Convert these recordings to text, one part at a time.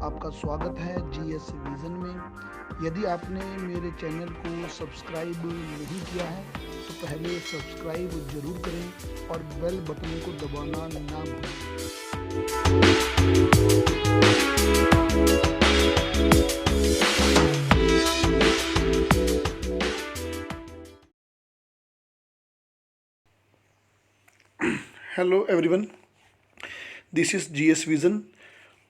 आपका स्वागत है जीएस विज़न में। यदि आपने मेरे चैनल को सब्सक्राइब नहीं किया है तो पहले सब्सक्राइब ज़रूर करें और बेल बटन को दबाना ना भूलें। Hello everyone, this is GS vision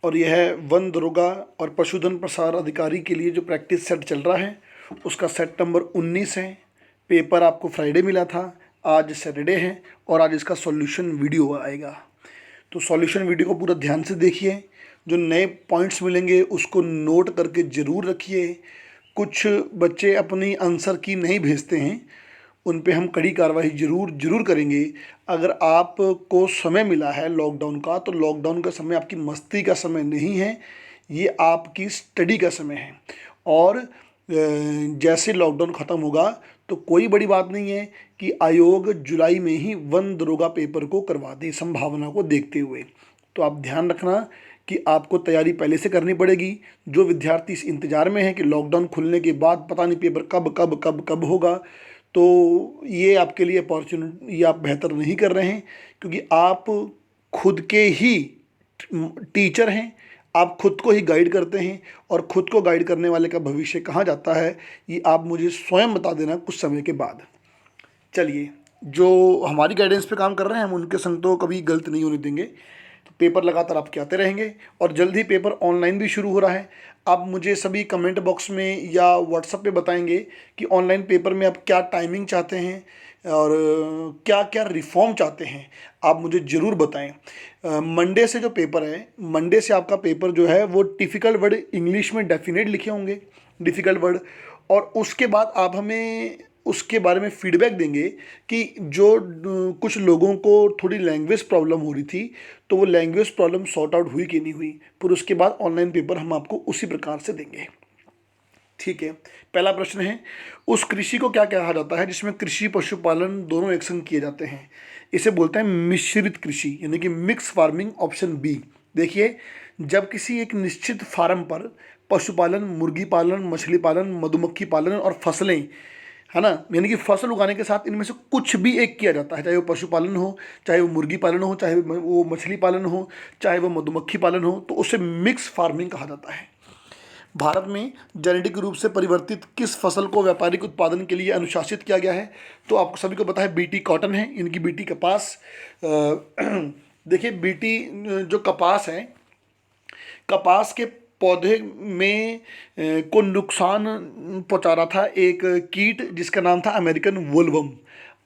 और यह है वन दरोगा और पशुधन प्रसार अधिकारी के लिए जो प्रैक्टिस सेट चल रहा है उसका सेट नंबर 19 है। पेपर आपको फ्राइडे मिला था, आज सैटरडे है और आज इसका सॉल्यूशन वीडियो आएगा। तो सॉल्यूशन वीडियो को पूरा ध्यान से देखिए, जो नए पॉइंट्स मिलेंगे उसको नोट करके ज़रूर रखिए। कुछ बच्चे अपनी आंसर की नहीं भेजते हैं, उन पे हम कड़ी कार्रवाई ज़रूर करेंगे। अगर आपको समय मिला है लॉकडाउन का, तो लॉकडाउन का समय आपकी मस्ती का समय नहीं है, ये आपकी स्टडी का समय है। और जैसे लॉकडाउन ख़त्म होगा तो कोई बड़ी बात नहीं है कि आयोग जुलाई में ही वन दरोगा पेपर को करवा दे, संभावना को देखते हुए। तो आप ध्यान रखना कि आपको तैयारी पहले से करनी पड़ेगी। जो विद्यार्थी इस इंतज़ार में है कि लॉकडाउन खुलने के बाद पता नहीं पेपर कब कब कब कब होगा, तो ये आपके लिए अपॉर्चुनिटी, ये आप बेहतर नहीं कर रहे हैं, क्योंकि आप खुद के ही टीचर हैं, आप खुद को ही गाइड करते हैं और खुद को गाइड करने वाले का भविष्य कहाँ जाता है ये आप मुझे स्वयं बता देना कुछ समय के बाद। चलिए, जो हमारी गाइडेंस पे काम कर रहे हैं हम उनके संग तो कभी गलत नहीं होने देंगे। तो पेपर लगातार आपके आते रहेंगे और जल्द ही पेपर ऑनलाइन भी शुरू हो रहा है। आप मुझे सभी कमेंट बॉक्स में या व्हाट्सएप पे बताएंगे कि ऑनलाइन पेपर में आप क्या टाइमिंग चाहते हैं और क्या क्या रिफॉर्म चाहते हैं, आप मुझे ज़रूर बताएं। मंडे से जो पेपर है, मंडे से आपका पेपर जो है वो डिफ़िकल्ट वर्ड इंग्लिश में डेफिनेट लिखे होंगे, डिफ़िकल्ट वर्ड। और उसके बाद आप हमें उसके बारे में फीडबैक देंगे कि जो कुछ लोगों को थोड़ी लैंग्वेज प्रॉब्लम हो रही थी, तो वो लैंग्वेज प्रॉब्लम सॉर्ट आउट हुई कि नहीं हुई। फिर उसके बाद ऑनलाइन पेपर हम आपको उसी प्रकार से देंगे। ठीक है, पहला प्रश्न है, उस कृषि को क्या कहा जाता है जिसमें कृषि पशुपालन दोनों एक संग किए जाते हैं? इसे बोलते हैं मिश्रित कृषि, यानी कि मिक्स फार्मिंग, ऑप्शन बी। देखिए, जब किसी एक निश्चित फार्म पर पशुपालन, मुर्गी पालन, मछली पालन, मधुमक्खी पालन और फसलें, है ना, यानी कि फसल उगाने के साथ इनमें से कुछ भी एक किया जाता है, चाहे वो पशुपालन हो, चाहे वो मुर्गी पालन हो, चाहे वो मछली पालन हो, चाहे वो मधुमक्खी पालन हो, तो उसे मिक्स फार्मिंग कहा जाता है। भारत में जेनेटिक रूप से परिवर्तित किस फसल को व्यापारिक उत्पादन के लिए अनुशासित किया गया है? तो आपको सभी को पता है बीटी कॉटन है, इनकी बीटी कपास। देखिए, बीटी जो कपास है, कपास के पौधे में को नुकसान पहुंचा रहा था एक कीट जिसका नाम था अमेरिकन वोल्वम।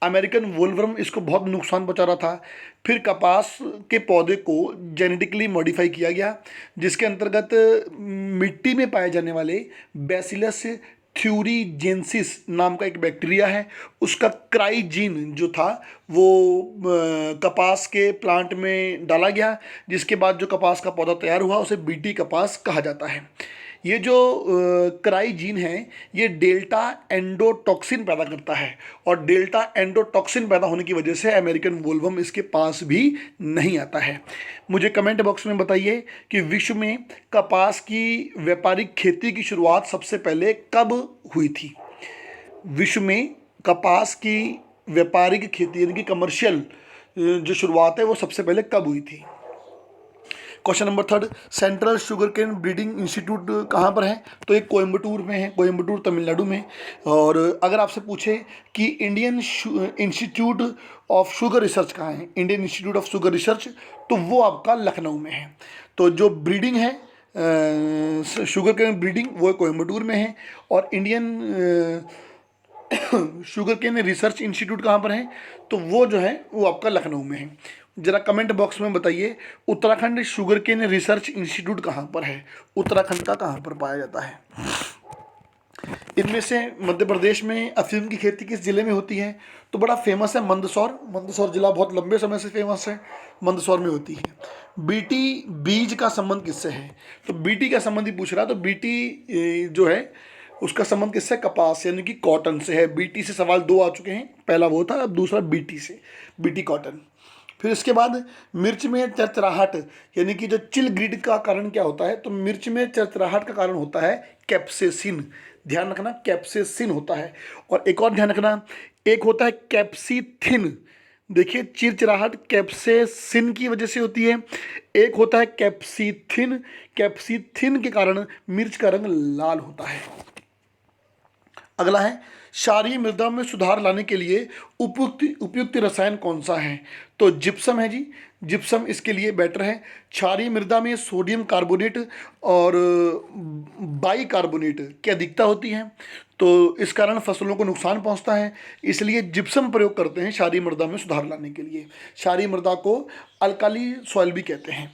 अमेरिकन वोल्वम इसको बहुत नुकसान पहुंचा रहा था। फिर कपास के पौधे को जेनेटिकली मॉडिफाई किया गया, जिसके अंतर्गत मिट्टी में पाए जाने वाले बैसिलस थ्यूरीजेंसिस नाम का एक बैक्टीरिया है, उसका क्राइजीन जो था वो कपास के प्लांट में डाला गया, जिसके बाद जो कपास का पौधा तैयार हुआ उसे बीटी कपास कहा जाता है। ये जो क्राइजीन है ये डेल्टा एंडोटॉक्सिन पैदा करता है, और डेल्टा एंडोटॉक्सिन पैदा होने की वजह से अमेरिकन वोल्वम इसके पास भी नहीं आता है। मुझे कमेंट बॉक्स में बताइए कि विश्व में कपास की व्यापारिक खेती की शुरुआत सबसे पहले कब हुई थी? विश्व में कपास की व्यापारिक खेती यानी कि कमर्शियल जो शुरुआत है वो सबसे पहले कब हुई थी? Question number 3, central sugar cane breeding institute कहाँ पर है? तो ये कोयम्बटूर में है, कोयम्बटूर तमिलनाडु में। और अगर आपसे पूछे कि Indian institute of sugar research कहाँ है, Indian institute of sugar research, तो वो आपका लखनऊ में है। तो जो ब्रीडिंग है शुगर केन ब्रीडिंग वो कोयम्बटूर में है, और Indian sugar cane research institute कहाँ पर है? तो वो जो है वो आपका लखनऊ में है। जरा कमेंट बॉक्स में बताइए, Uttarakhand sugar cane research institute कहाँ पर है? उत्तराखंड का कहाँ पर पाया जाता है? इनमें से मध्य प्रदेश में अफीम की खेती किस जिले में होती है? तो बड़ा फेमस है मंदसौर। मंदसौर जिला बहुत लंबे समय से फेमस है, मंदसौर में होती है। बीटी बीज का संबंध किससे है? तो बीटी का संबंध ही पूछ रहा है, तो बीटी जो है उसका संबंध किससे? कपास यानी कि कॉटन से है। बीटी से सवाल 2 आ चुके हैं, पहला वो था, अब दूसरा बीटी से, बीटी कॉटन। फिर इसके बाद मिर्च में चरचराहट यानी कि जो चिल ग्रीड का कारण क्या होता है, तो मिर्च में चरचराहट का कारण होता है कैप्सेसिन। ध्यान रखना, कैप्सेसिन होता है। और एक और ध्यान रखना, एक होता है कैप्सीथिन। देखिए, चिरचिराहट कैप्सेसिन की वजह से होती है। एक होता है कैप्सीथिन, कैप्सीथिन के कारण मिर्च का रंग लाल होता है। अगला है, क्षारीय मृदा में सुधार लाने के लिए उपयुक्त रसायन कौन सा है? तो जिप्सम है जी, जिप्सम इसके लिए बेटर है। क्षारीय मृदा में सोडियम कार्बोनेट और बाइकार्बोनेट की अधिकता होती है, तो इस कारण फसलों को नुकसान पहुंचता है, इसलिए जिप्सम प्रयोग करते हैं क्षारीय मृदा में सुधार लाने के लिए। क्षारीय मृदा को अल्काली सॉइल भी कहते हैं।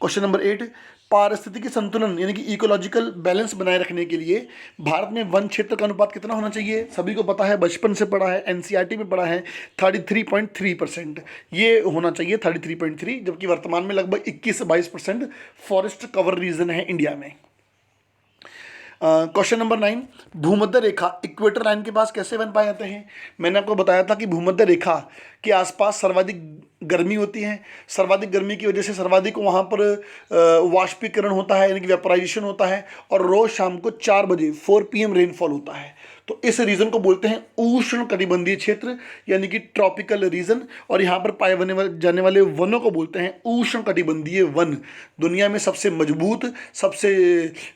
क्वेश्चन नंबर 8, पारिस्थितिकी संतुलन यानी कि इकोलॉजिकल बैलेंस बनाए रखने के लिए भारत में वन क्षेत्र का अनुपात कितना होना चाहिए? सभी को पता है, बचपन से पढ़ा है, एनसीईआरटी में पढ़ा है, 33.3% ये होना चाहिए, 33.3, जबकि वर्तमान में लगभग 21 से 22% फॉरेस्ट कवर रीजन है इंडिया में। क्वेश्चन नंबर 9, भूमध्य रेखा इक्वेटर लाइन के पास कैसे बन पाए जाते हैं? मैंने आपको बताया था कि भूमध्य रेखा के आसपास सर्वाधिक गर्मी होती है। सर्वाधिक गर्मी की वजह से सर्वाधिक वहाँ पर वाष्पीकरण होता है यानी कि वेपराइजेशन होता है, और रोज शाम को 4 बजे 4 PM रेनफॉल होता है। तो इस रीजन को बोलते हैं उष्ण कटिबंधीय क्षेत्र यानी कि ट्रॉपिकल रीजन, और यहाँ पर पाए जाने वाले वनों को बोलते हैं उष्ण कटिबंधीय वन। दुनिया में सबसे मजबूत, सबसे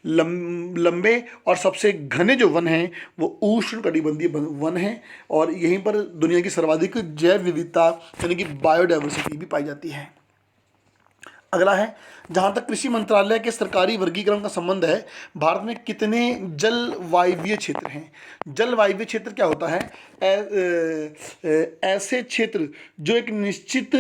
लंबे और सबसे घने जो वन हैं वो उष्ण कटिबंधीय वन हैं, और यहीं पर दुनिया की सर्वाधिक जैव विविधता यानी कि बायोडाइवर्सिटी भी पाई जाती है। अगला है, जहाँ तक कृषि मंत्रालय के सरकारी वर्गीकरण का संबंध है, भारत में कितने जलवायवीय क्षेत्र हैं? जलवायवीय क्षेत्र क्या होता है? ऐसे क्षेत्र जो एक निश्चित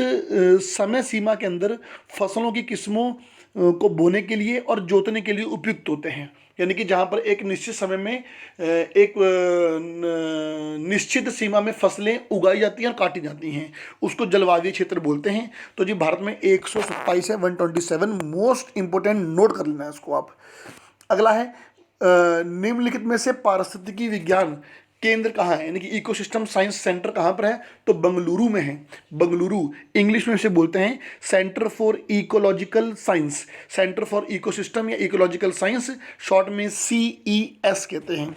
समय सीमा के अंदर फसलों की किस्मों को बोने के लिए और जोतने के लिए उपयुक्त होते हैं, यानी कि जहाँ पर एक निश्चित समय में एक निश्चित सीमा में फसलें उगाई जाती हैं और काटी जाती हैं, उसको जलवायवीय क्षेत्र बोलते हैं। तो जी भारत में 127 है, 127 मोस्ट इंपोर्टेंट, नोट कर लेना है इसको आप। अगला है, निम्नलिखित में से पारिस्थितिकी विज्ञान केंद्र कहाँ है यानी कि इकोसिस्टम साइंस सेंटर कहाँ पर है? तो बेंगलुरु में है। बेंगलुरु, इंग्लिश में इसे बोलते हैं centre for ecological science, centre for ecosystem या इकोलॉजिकल साइंस, शॉर्ट में CES कहते हैं।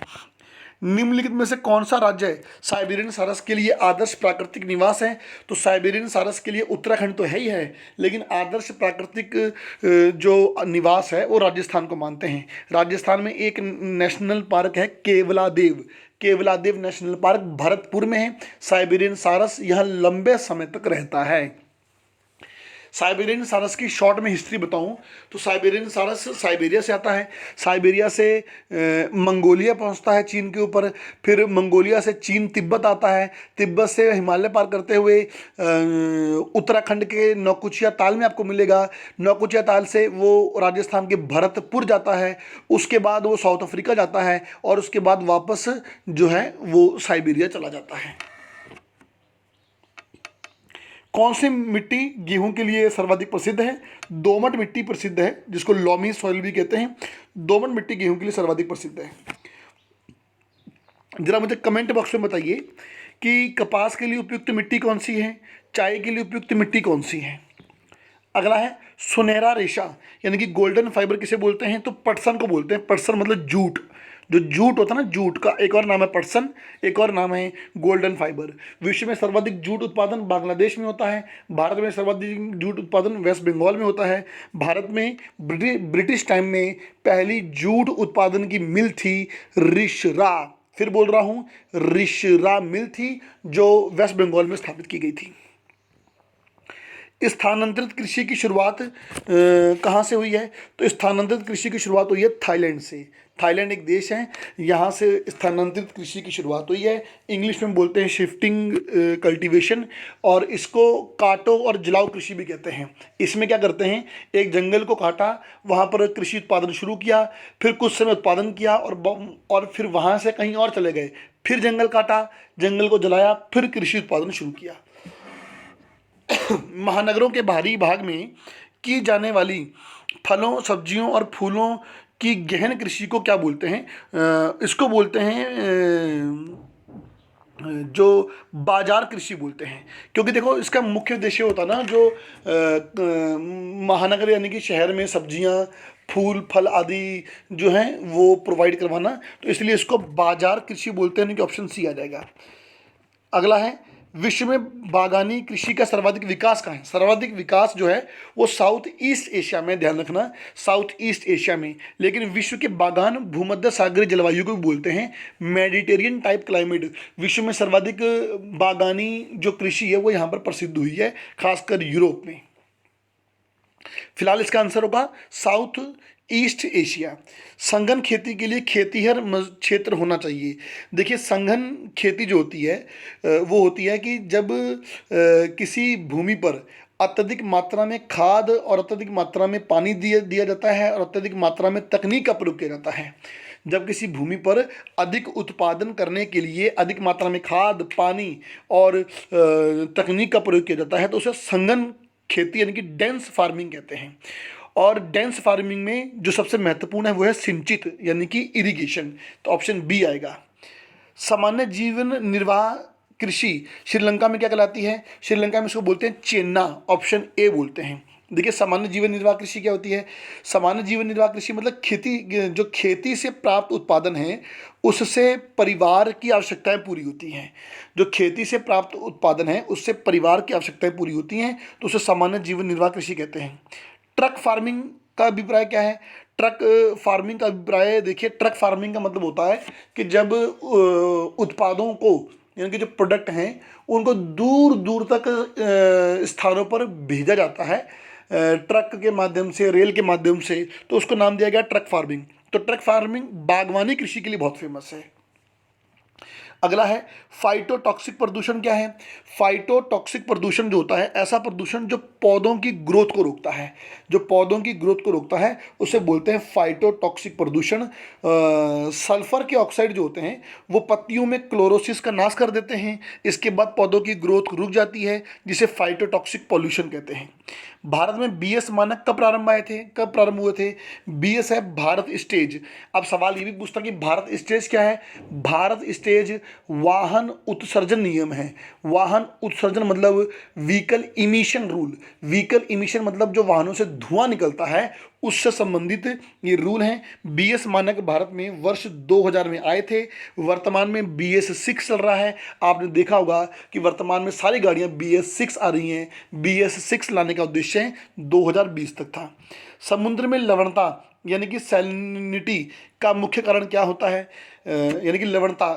निम्नलिखित में से कौन सा राज्य साइबेरियन सारस के लिए आदर्श प्राकृतिक निवास है? तो साइबेरियन सारस के लिए उत्तराखंड तो है ही है, लेकिन आदर्श प्राकृतिक जो निवास है वो राजस्थान को मानते हैं। राजस्थान में एक नेशनल पार्क है केवलादेव, केवलादेव नेशनल पार्क भरतपुर में है। साइबेरियन सारस यहाँ लंबे समय तक रहता है। साइबेरियन सारस की शॉर्ट में हिस्ट्री बताऊं तो साइबेरियन सारस साइबेरिया से आता है, साइबेरिया से मंगोलिया पहुंचता है चीन के ऊपर, फिर मंगोलिया से चीन तिब्बत आता है, तिब्बत से हिमालय पार करते हुए उत्तराखंड के नौकुचिया ताल में आपको मिलेगा, नौकुचिया ताल से वो राजस्थान के भरतपुर जाता है, उसके बाद वो साउथ अफ्रीका जाता है, और उसके बाद वापस जो है वो साइबेरिया चला जाता है। कौन सी मिट्टी गेहूं के लिए सर्वाधिक प्रसिद्ध है? दोमट मिट्टी प्रसिद्ध है, जिसको लॉमी सॉइल भी कहते हैं। दोमट मिट्टी गेहूं के लिए सर्वाधिक प्रसिद्ध है। जरा मुझे कमेंट बॉक्स में बताइए कि कपास के लिए उपयुक्त मिट्टी कौन सी है, चाय के लिए उपयुक्त मिट्टी कौन सी है। अगला है, सुनहरा रेशा यानी कि गोल्डन फाइबर किसे बोलते हैं? तो पटसन को बोलते हैं। पटसन मतलब जूट, जो जूट होता है ना, जूट का एक और नाम है पटसन, एक और नाम है गोल्डन फाइबर। विश्व में सर्वाधिक जूट उत्पादन बांग्लादेश में होता है। भारत में सर्वाधिक जूट उत्पादन वेस्ट बंगाल में होता है। भारत में ब्रिटिश टाइम में पहली जूट उत्पादन की मिल थी रिशरा, फिर बोल रहा हूँ रिशरा मिल थी, जो वेस्ट बंगाल में स्थापित की गई थी। स्थानांतरित कृषि की शुरुआत कहाँ से हुई है? तो स्थानांतरित कृषि की शुरुआत हुई है थाईलैंड से। थाईलैंड एक देश है, यहाँ से स्थानांतरित कृषि की शुरुआत हुई है। इंग्लिश में बोलते हैं शिफ्टिंग कल्टीवेशन, और इसको काटो और जलाओ कृषि भी कहते हैं। इसमें क्या करते हैं, एक जंगल को काटा, वहाँ पर कृषि उत्पादन शुरू किया, फिर कुछ समय उत्पादन किया और फिर वहाँ से कहीं और चले गए, फिर जंगल काटा, जंगल को जलाया, फिर कृषि उत्पादन शुरू किया। महानगरों के बाहरी भाग में की जाने वाली फलों, सब्जियों और फूलों की गहन कृषि को क्या बोलते हैं? इसको बोलते हैं जो बाजार कृषि बोलते हैं, क्योंकि देखो इसका मुख्य उद्देश्य होता है ना जो महानगर यानी कि शहर में सब्जियां, फूल फल आदि जो हैं वो प्रोवाइड करवाना, तो इसलिए इसको बाजार कृषि बोलते हैं, यानी कि ऑप्शन सी आ जाएगा। अगला है, विश्व में बागानी कृषि का सर्वाधिक विकास कहाँ है? सर्वाधिक विकास जो है वो साउथ ईस्ट एशिया में, ध्यान रखना, साउथ ईस्ट एशिया में। लेकिन विश्व के बागान भूमध्य सागरीय जलवायु को भी बोलते हैं, मेडिटेरियन टाइप क्लाइमेट। विश्व में सर्वाधिक बागानी जो कृषि है वो यहाँ पर प्रसिद्ध हुई है, खासकर यूरोप में। फिलहाल इसका आंसर होगा साउथ ईस्ट एशिया। संघन खेती के लिए खेतीहर क्षेत्र होना चाहिए। देखिए संघन खेती जो होती है वो होती है कि जब किसी भूमि पर अत्यधिक मात्रा में खाद और अत्यधिक मात्रा में पानी दिया दिया जाता है और अत्यधिक मात्रा में तकनीक का प्रयोग किया जाता है। जब किसी भूमि पर अधिक उत्पादन करने के लिए अधिक मात्रा में खाद, पानी और तकनीक का प्रयोग किया जाता है तो उसे संघन खेती यानी कि डेंस फार्मिंग कहते हैं। और डेंस फार्मिंग में जो सबसे महत्वपूर्ण है वो है सिंचित यानी कि इरिगेशन, तो ऑप्शन बी आएगा। सामान्य जीवन निर्वाह कृषि श्रीलंका में क्या कहलाती है? श्रीलंका में इसको बोलते हैं चेन्ना, ऑप्शन ए बोलते हैं। देखिए सामान्य जीवन निर्वाह कृषि क्या होती है? सामान्य जीवन निर्वाह कृषि मतलब खेती, जो खेती से प्राप्त उत्पादन है उससे परिवार की आवश्यकताएं पूरी होती हैं। जो खेती से प्राप्त उत्पादन है उससे परिवार की आवश्यकताएं पूरी होती हैं, तो उसे सामान्य जीवन निर्वाह कृषि कहते हैं। ट्रक फार्मिंग का अभिप्राय क्या है? ट्रक फार्मिंग का अभिप्राय, देखिए ट्रक फार्मिंग का मतलब होता है कि जब उत्पादों को यानी कि जो प्रोडक्ट हैं उनको दूर दूर तक स्थानों पर भेजा जाता है ट्रक के माध्यम से, रेल के माध्यम से, तो उसको नाम दिया गया ट्रक फार्मिंग। तो ट्रक फार्मिंग बागवानी कृषि के लिए बहुत फेमस है। अगला है फाइटोटॉक्सिक प्रदूषण क्या है? फाइटोटॉक्सिक प्रदूषण जो होता है ऐसा प्रदूषण जो पौधों की ग्रोथ को रोकता है, जो पौधों की ग्रोथ को रोकता है उसे बोलते हैं फाइटोटॉक्सिक प्रदूषण। सल्फर के ऑक्साइड जो होते हैं वो पत्तियों में क्लोरोसिस का नाश कर देते हैं, इसके बाद पौधों की ग्रोथ रुक जाती है, जिसे फाइटोटॉक्सिक पॉल्यूशन कहते हैं। भारत में बीएस मानक कब प्रारंभ आए थे, कब प्रारंभ हुए थे? बीएस है भारत स्टेज। अब सवाल ये भी पूछता कि भारत स्टेज क्या है? भारत स्टेज वाहन उत्सर्जन नियम है। वाहन उत्सर्जन मतलब vehicle emission rule. Vehicle emission मतलब जो वाहनों से धुआं निकलता है उससे संबंधित ये रूल हैं। बीएस मानक भारत में वर्ष 2000 में आए थे। वर्तमान में BS6 चल रहा है। आपने देखा होगा कि वर्तमान में सारी गाड़ियां BS6 आ रही हैं। BS6 लाने का उद्देश्य 2020 तक था। समुद्र में लवणता यानी कि सैलिनिटी का मुख्य कारण क्या होता है? यानी कि लवणता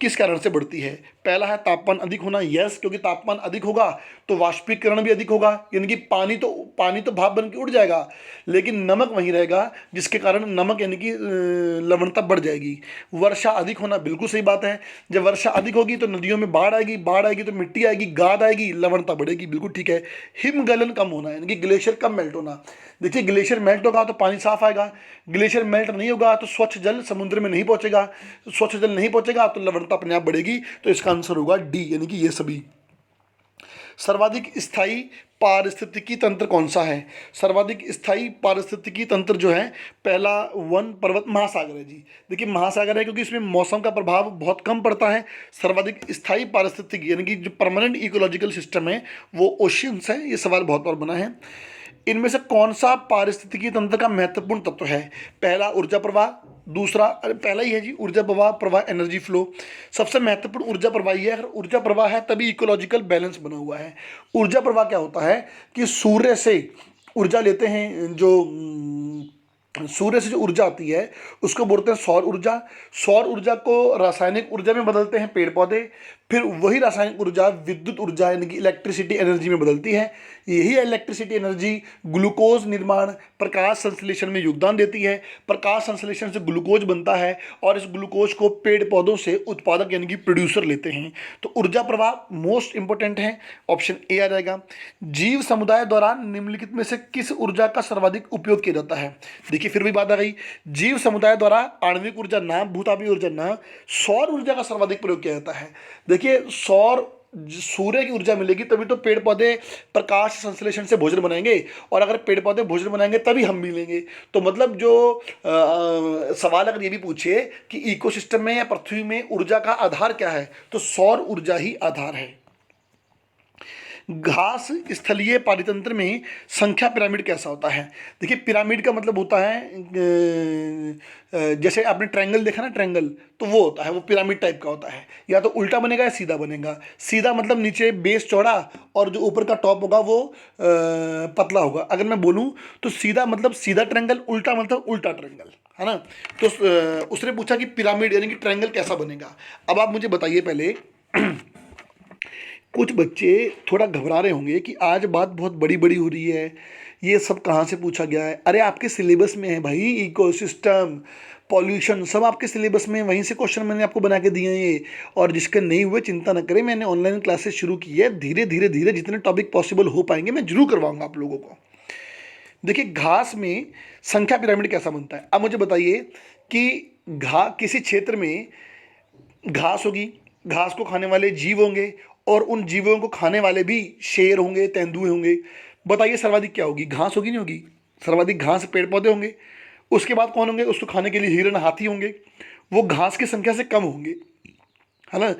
किस कारण से बढ़ती है? पहला है तापमान अधिक होना, यस, क्योंकि तापमान अधिक होगा तो वाष्पीकरण भी अधिक होगा, यानी कि पानी तो भाप बन के उड़ जाएगा लेकिन नमक वहीं रहेगा, जिसके कारण नमक यानी कि लवणता बढ़ जाएगी। वर्षा अधिक होना, बिल्कुल सही बात है। जब वर्षा अधिक होगी तो नदियों में बाढ़ आएगी, बाढ़ आएगी तो मिट्टी आएगी, गाद आएगी, लवणता बढ़ेगी, बिल्कुल ठीक है। हिमगलन कम होना यानी कि ग्लेशियर कम मेल्ट होना। देखिए ग्लेशियर मेल्ट होगा तो पानी साफ आएगा, ग्लेशियर मेल्ट नहीं होगा तो स्वच्छ जल समुद्र में नहीं पहुंचेगा, स्वच्छ जल नहीं पहुंचेगा तो लवणता अपने आप बढ़ेगी। तो इसका आंसर होगा डी यानी कि ये सभी। सर्वाधिक स्थायी पारिस्थितिकी तंत्र कौन सा है? सर्वाधिक स्थायी पारिस्थितिकी तंत्र जो है पहला वन पर्वत महासागर है जी। देखिए महासागर है क्योंकि इसमें मौसम का प्रभाव बहुत कम पड़ता है। सर्वाधिक स्थायी पारिस्थितिकी यानी कि जो परमानेंट इकोलॉजिकल सिस्टम है वो ओशियंस है। ये सवाल बहुत बार बना है। इनमें से कौन सा पारिस्थितिकी तंत्र का महत्वपूर्ण तत्व है? पहला ऊर्जा प्रवाह, दूसरा, अरे पहला ही है जी, ऊर्जा प्रवाह एनर्जी फ्लो। सबसे महत्वपूर्ण ऊर्जा प्रवाह ही है। अगर ऊर्जा प्रवाह है तभी इकोलॉजिकल बैलेंस बना हुआ है। ऊर्जा प्रवाह क्या होता है कि सूर्य से ऊर्जा लेते हैं, जो सूर्य से जो ऊर्जा आती है उसको बोलते हैं सौर ऊर्जा। सौर ऊर्जा को रासायनिक ऊर्जा में बदलते हैं पेड़ पौधे, फिर वही रासायनिक ऊर्जा विद्युत ऊर्जा यानी कि इलेक्ट्रिसिटी एनर्जी में बदलती है। यही इलेक्ट्रिसिटी एनर्जी ग्लूकोज निर्माण, प्रकाश संश्लेषण में योगदान देती है। प्रकाश संश्लेषण से ग्लूकोज बनता है और इस ग्लूकोज को पेड़ पौधों से उत्पादक यानी कि प्रोड्यूसर लेते हैं। तो ऊर्जा प्रवाह मोस्ट इंपोर्टेंट है, ऑप्शन ए आ जाएगा। जीव समुदाय द्वारा निम्नलिखित में से किस ऊर्जा का सर्वाधिक उपयोग किया जाता है? देखिए फिर भी बात आ गई, जीव समुदाय द्वारा आणविक ऊर्जा ना, भूतापीय ऊर्जा ना, सौर ऊर्जा का सर्वाधिक प्रयोग किया जाता है। देखिए सौर सूर्य की ऊर्जा मिलेगी तभी तो पेड़ पौधे प्रकाश संश्लेषण से भोजन बनाएंगे, और अगर पेड़ पौधे भोजन बनाएंगे तभी हम मिलेंगे। तो मतलब जो सवाल अगर ये भी पूछे कि इकोसिस्टम में या पृथ्वी में ऊर्जा का आधार क्या है, तो सौर ऊर्जा ही आधार है। घास स्थलीय पारितंत्र में संख्या पिरामिड कैसा होता है? देखिए, पिरामिड का मतलब होता है जैसे आपने ट्रायंगल देखा ना, ट्रायंगल, तो वो होता है, वो पिरामिड टाइप का होता है। या तो उल्टा बनेगा या सीधा बनेगा। सीधा मतलब नीचे बेस चौड़ा और जो ऊपर का टॉप होगा वो पतला होगा। अगर मैं बोलूँ तो सीधा मतलब सीधा ट्रायंगल, उल्टा मतलब उल्टा ट्रायंगल, है ना। तो उसने पूछा कि पिरामिड यानी कि ट्रायंगल कैसा बनेगा। अब आप मुझे बताइए पहले, कुछ बच्चे थोड़ा घबरा रहे होंगे कि आज बात बहुत बड़ी बड़ी हो रही है, ये सब कहाँ से पूछा गया है। अरे आपके सिलेबस में है भाई, इकोसिस्टम, पॉल्यूशन, सब आपके सिलेबस में, वहीं से क्वेश्चन मैंने आपको बना के दिए हैं ये। और जिसके नहीं हुए चिंता न करें, मैंने ऑनलाइन क्लासेस शुरू की है, धीरे धीरे धीरे जितने टॉपिक पॉसिबल हो पाएंगे मैं जरूर करवाऊंगा आप लोगों को। देखिए, घास में संख्या पिरामिड कैसा बनता है। अब मुझे बताइए कि किसी क्षेत्र में घास होगी, घास को खाने वाले जीव होंगे, और उन जीवों को खाने वाले भी शेर होंगे, तेंदुए होंगे। बताइए सर्वाधिक क्या होगी? घास होगी, नहीं होगी? सर्वाधिक घास पेड़ पौधे होंगे। उसके बाद कौन होंगे? उसको खाने के लिए हिरण, हाथी होंगे। वो घास की संख्या से कम होंगे, है ना।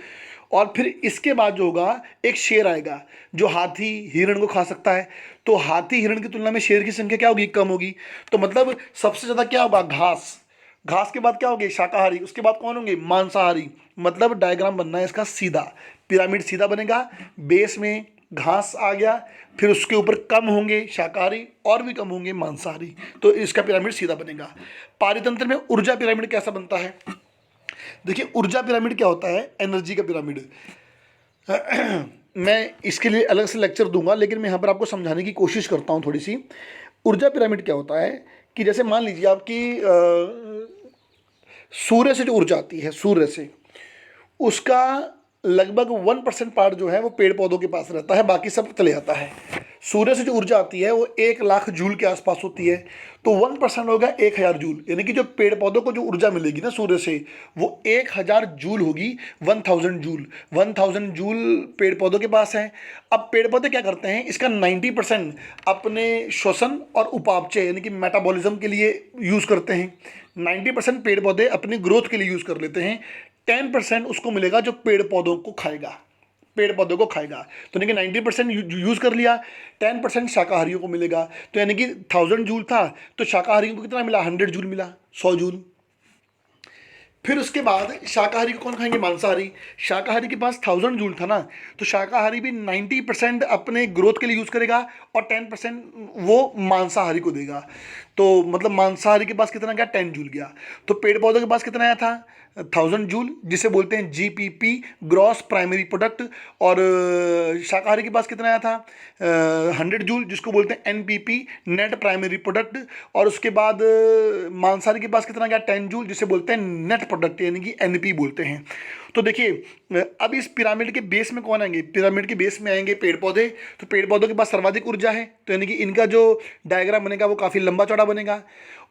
और फिर इसके बाद जो होगा, एक शेर आएगा जो हाथी हिरण को खा सकता है। तो हाथी हिरण की तुलना में शेर की संख्या क्या होगी? कम होगी। तो मतलब सबसे ज़्यादा क्या होगा? घास। घास के बाद क्या होंगे? शाकाहारी। उसके बाद कौन होंगे? मांसाहारी। मतलब डायग्राम बनना है इसका सीधा, पिरामिड सीधा बनेगा। बेस में घास आ गया, फिर उसके ऊपर कम होंगे शाकाहारी और भी कम होंगे मांसाहारी, तो इसका पिरामिड सीधा बनेगा। पारितंत्र में ऊर्जा पिरामिड कैसा बनता है? देखिए, ऊर्जा पिरामिड क्या होता है? एनर्जी का पिरामिड। मैं इसके लिए अलग से लेक्चर दूंगा, लेकिन मैं यहाँ पर आपको समझाने की कोशिश करता हूँ थोड़ी सी। ऊर्जा पिरामिड क्या होता है कि जैसे मान लीजिए आपकी सूर्य से जो ऊर्जा आती है, सूर्य से, उसका लगभग 1% पार्ट जो है वो पेड़ पौधों के पास रहता है, बाकी सब चले जाता है। सूर्य से जो ऊर्जा आती है वो 1,00,000 जूल के आसपास होती है। तो 1% होगा 1,000 जूल, यानी कि जो पेड़ पौधों को जो ऊर्जा मिलेगी ना सूर्य से, वो 1,000 जूल होगी। 1,000 जूल, 1,000 जूल पेड़ पौधों के पास है। अब पेड़ पौधे क्या करते हैं? इसका 90% अपने श्वसन और उपापचय यानी कि मेटाबॉलिज्म के लिए यूज़ करते हैं। 90% पेड़ पौधे अपनी ग्रोथ के लिए यूज़ कर लेते हैं। 10% उसको मिलेगा जो पेड़ पौधों को खाएगा, पेड़ पौधों को खाएगा। तो यानी कि 90% यूज़ कर लिया, 10% शाकाहारियों को मिलेगा। तो यानी कि 1,000 जूल था, तो शाकाहारियों को कितना मिला? 100 जूल मिला, 100 जूल। फिर उसके बाद शाकाहारी को कौन खाएंगे? मांसाहारी। शाकाहारी के पास 1,000 जूल था ना, तो शाकाहारी भी 90% अपने ग्रोथ के लिए यूज़ करेगा और 10% वो मांसाहारी को देगा। तो मतलब मांसाहारी के पास कितना गया? 10 जूल गया। तो पेड़ पौधों के पास कितना आया था? 1,000 जूल, जिसे बोलते हैं GPP, ग्रॉस प्राइमरी प्रोडक्ट। और शाकाहारी के पास कितना आया था? 100 जूल, जिसको बोलते हैं NPP, नेट प्राइमरी प्रोडक्ट। और उसके बाद मांसाहारी के पास कितना गया? 10 जूल, जिसे बोलते हैं नेट प्रोडक्ट यानी कि NP बोलते हैं। तो देखिए, अब इस पिरामिड के बेस में कौन आएंगे? पिरामिड के बेस में आएंगे पेड़ पौधे। तो पेड़ पौधों के पास सर्वाधिक ऊर्जा है, तो यानी कि इनका जो डायग्राम बनेगा वो काफ़ी लंबा चौड़ा बनेगा।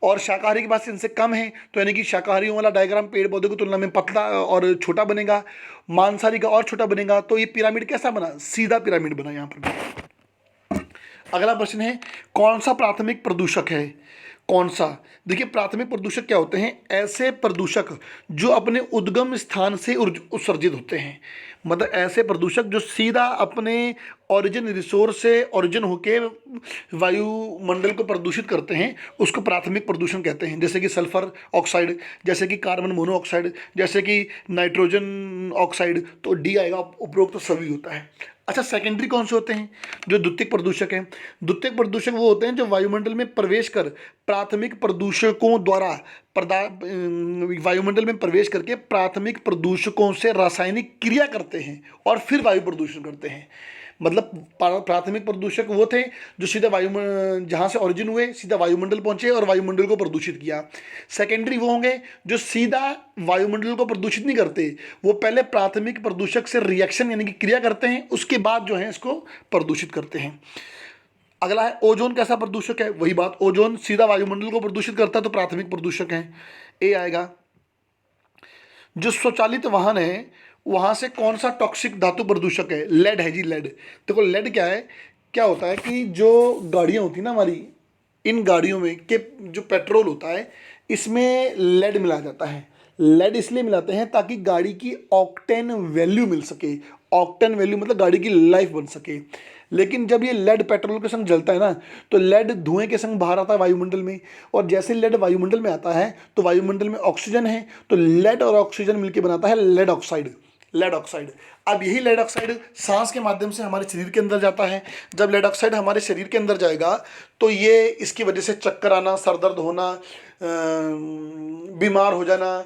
और शाकाहारी के पास इनसे कम है, तो यानी कि शाकाहारियों वाला डायग्राम पेड़ पौधों की तुलना में पतला और छोटा बनेगा। मांसाहारी का और छोटा बनेगा। तो ये पिरामिड कैसा बना? सीधा पिरामिड बना यहाँ पर। अगला प्रश्न है, कौन सा प्राथमिक प्रदूषक है? कौन सा? देखिए, प्राथमिक प्रदूषक क्या होते हैं? ऐसे प्रदूषक जो अपने उद्गम स्थान से उत्सर्जित होते हैं। मतलब ऐसे प्रदूषक जो सीधा अपने ओरिजिन रिसोर्स से ओरिजिन होके वायुमंडल को प्रदूषित करते हैं, उसको प्राथमिक प्रदूषण कहते हैं। जैसे कि सल्फर ऑक्साइड, जैसे कि कार्बन मोनोऑक्साइड, जैसे कि नाइट्रोजन ऑक्साइड, तो डी आएगा। उपरोक्त तो सभी होता है। अच्छा, सेकेंडरी कौन से होते हैं? जो द्वितीयक प्रदूषक हैं। द्वितीयक प्रदूषक वो होते हैं जो वायुमंडल में प्रवेश कर प्राथमिक प्रदूषकों द्वारा वायुमंडल में प्रवेश करके प्राथमिक प्रदूषकों से रासायनिक क्रिया करते हैं और फिर वायु प्रदूषण करते हैं। मतलब प्राथमिक प्रदूषक वो थे जो सीधा जहाँ से ओरिजिन हुए सीधा वायुमंडल पहुँचे और वायुमंडल को प्रदूषित किया। सेकेंडरी वो होंगे जो सीधा वायुमंडल को प्रदूषित नहीं करते, वो पहले प्राथमिक प्रदूषक से रिएक्शन यानी कि क्रिया करते हैं, उसके बाद जो है इसको प्रदूषित करते हैं। अगला है ओजोन। कैसा प्रदूषक है? वही बात, ओजोन सीधा वायुमंडल को प्रदूषित करता है, तो प्राथमिक प्रदूषक है, ए आएगा। जो स्वचालित वाहन है वहाँ से कौन सा टॉक्सिक धातु प्रदूषक है? लेड है जी, लेड। देखो लेड क्या है, क्या होता है कि जो गाड़ियाँ होती हैं ना हमारी, इन गाड़ियों में के जो पेट्रोल होता है इसमें लेड मिलाया जाता है। लेड इसलिए मिलाते हैं ताकि गाड़ी की ऑक्टेन वैल्यू मिल सके। ऑक्टेन वैल्यू मतलब गाड़ी की लाइफ बन सके। लेकिन जब ये लेड पेट्रोल के संग जलता है ना, तो लेड धुएं के संग बाहर आता है वायुमंडल में, और जैसे लेड वायुमंडल में आता है तो वायुमंडल में ऑक्सीजन है, तो लेड और ऑक्सीजन मिलकर बनाता है लेड ऑक्साइड। Lead oxide. अब यही लेड ऑक्साइड सांस के माध्यम से हमारे शरीर के अंदर जाता है। जब लेड ऑक्साइड हमारे शरीर के अंदर जाएगा तो ये इसकी वजह से चक्कर आना, सर दर्द होना, बीमार हो जाना,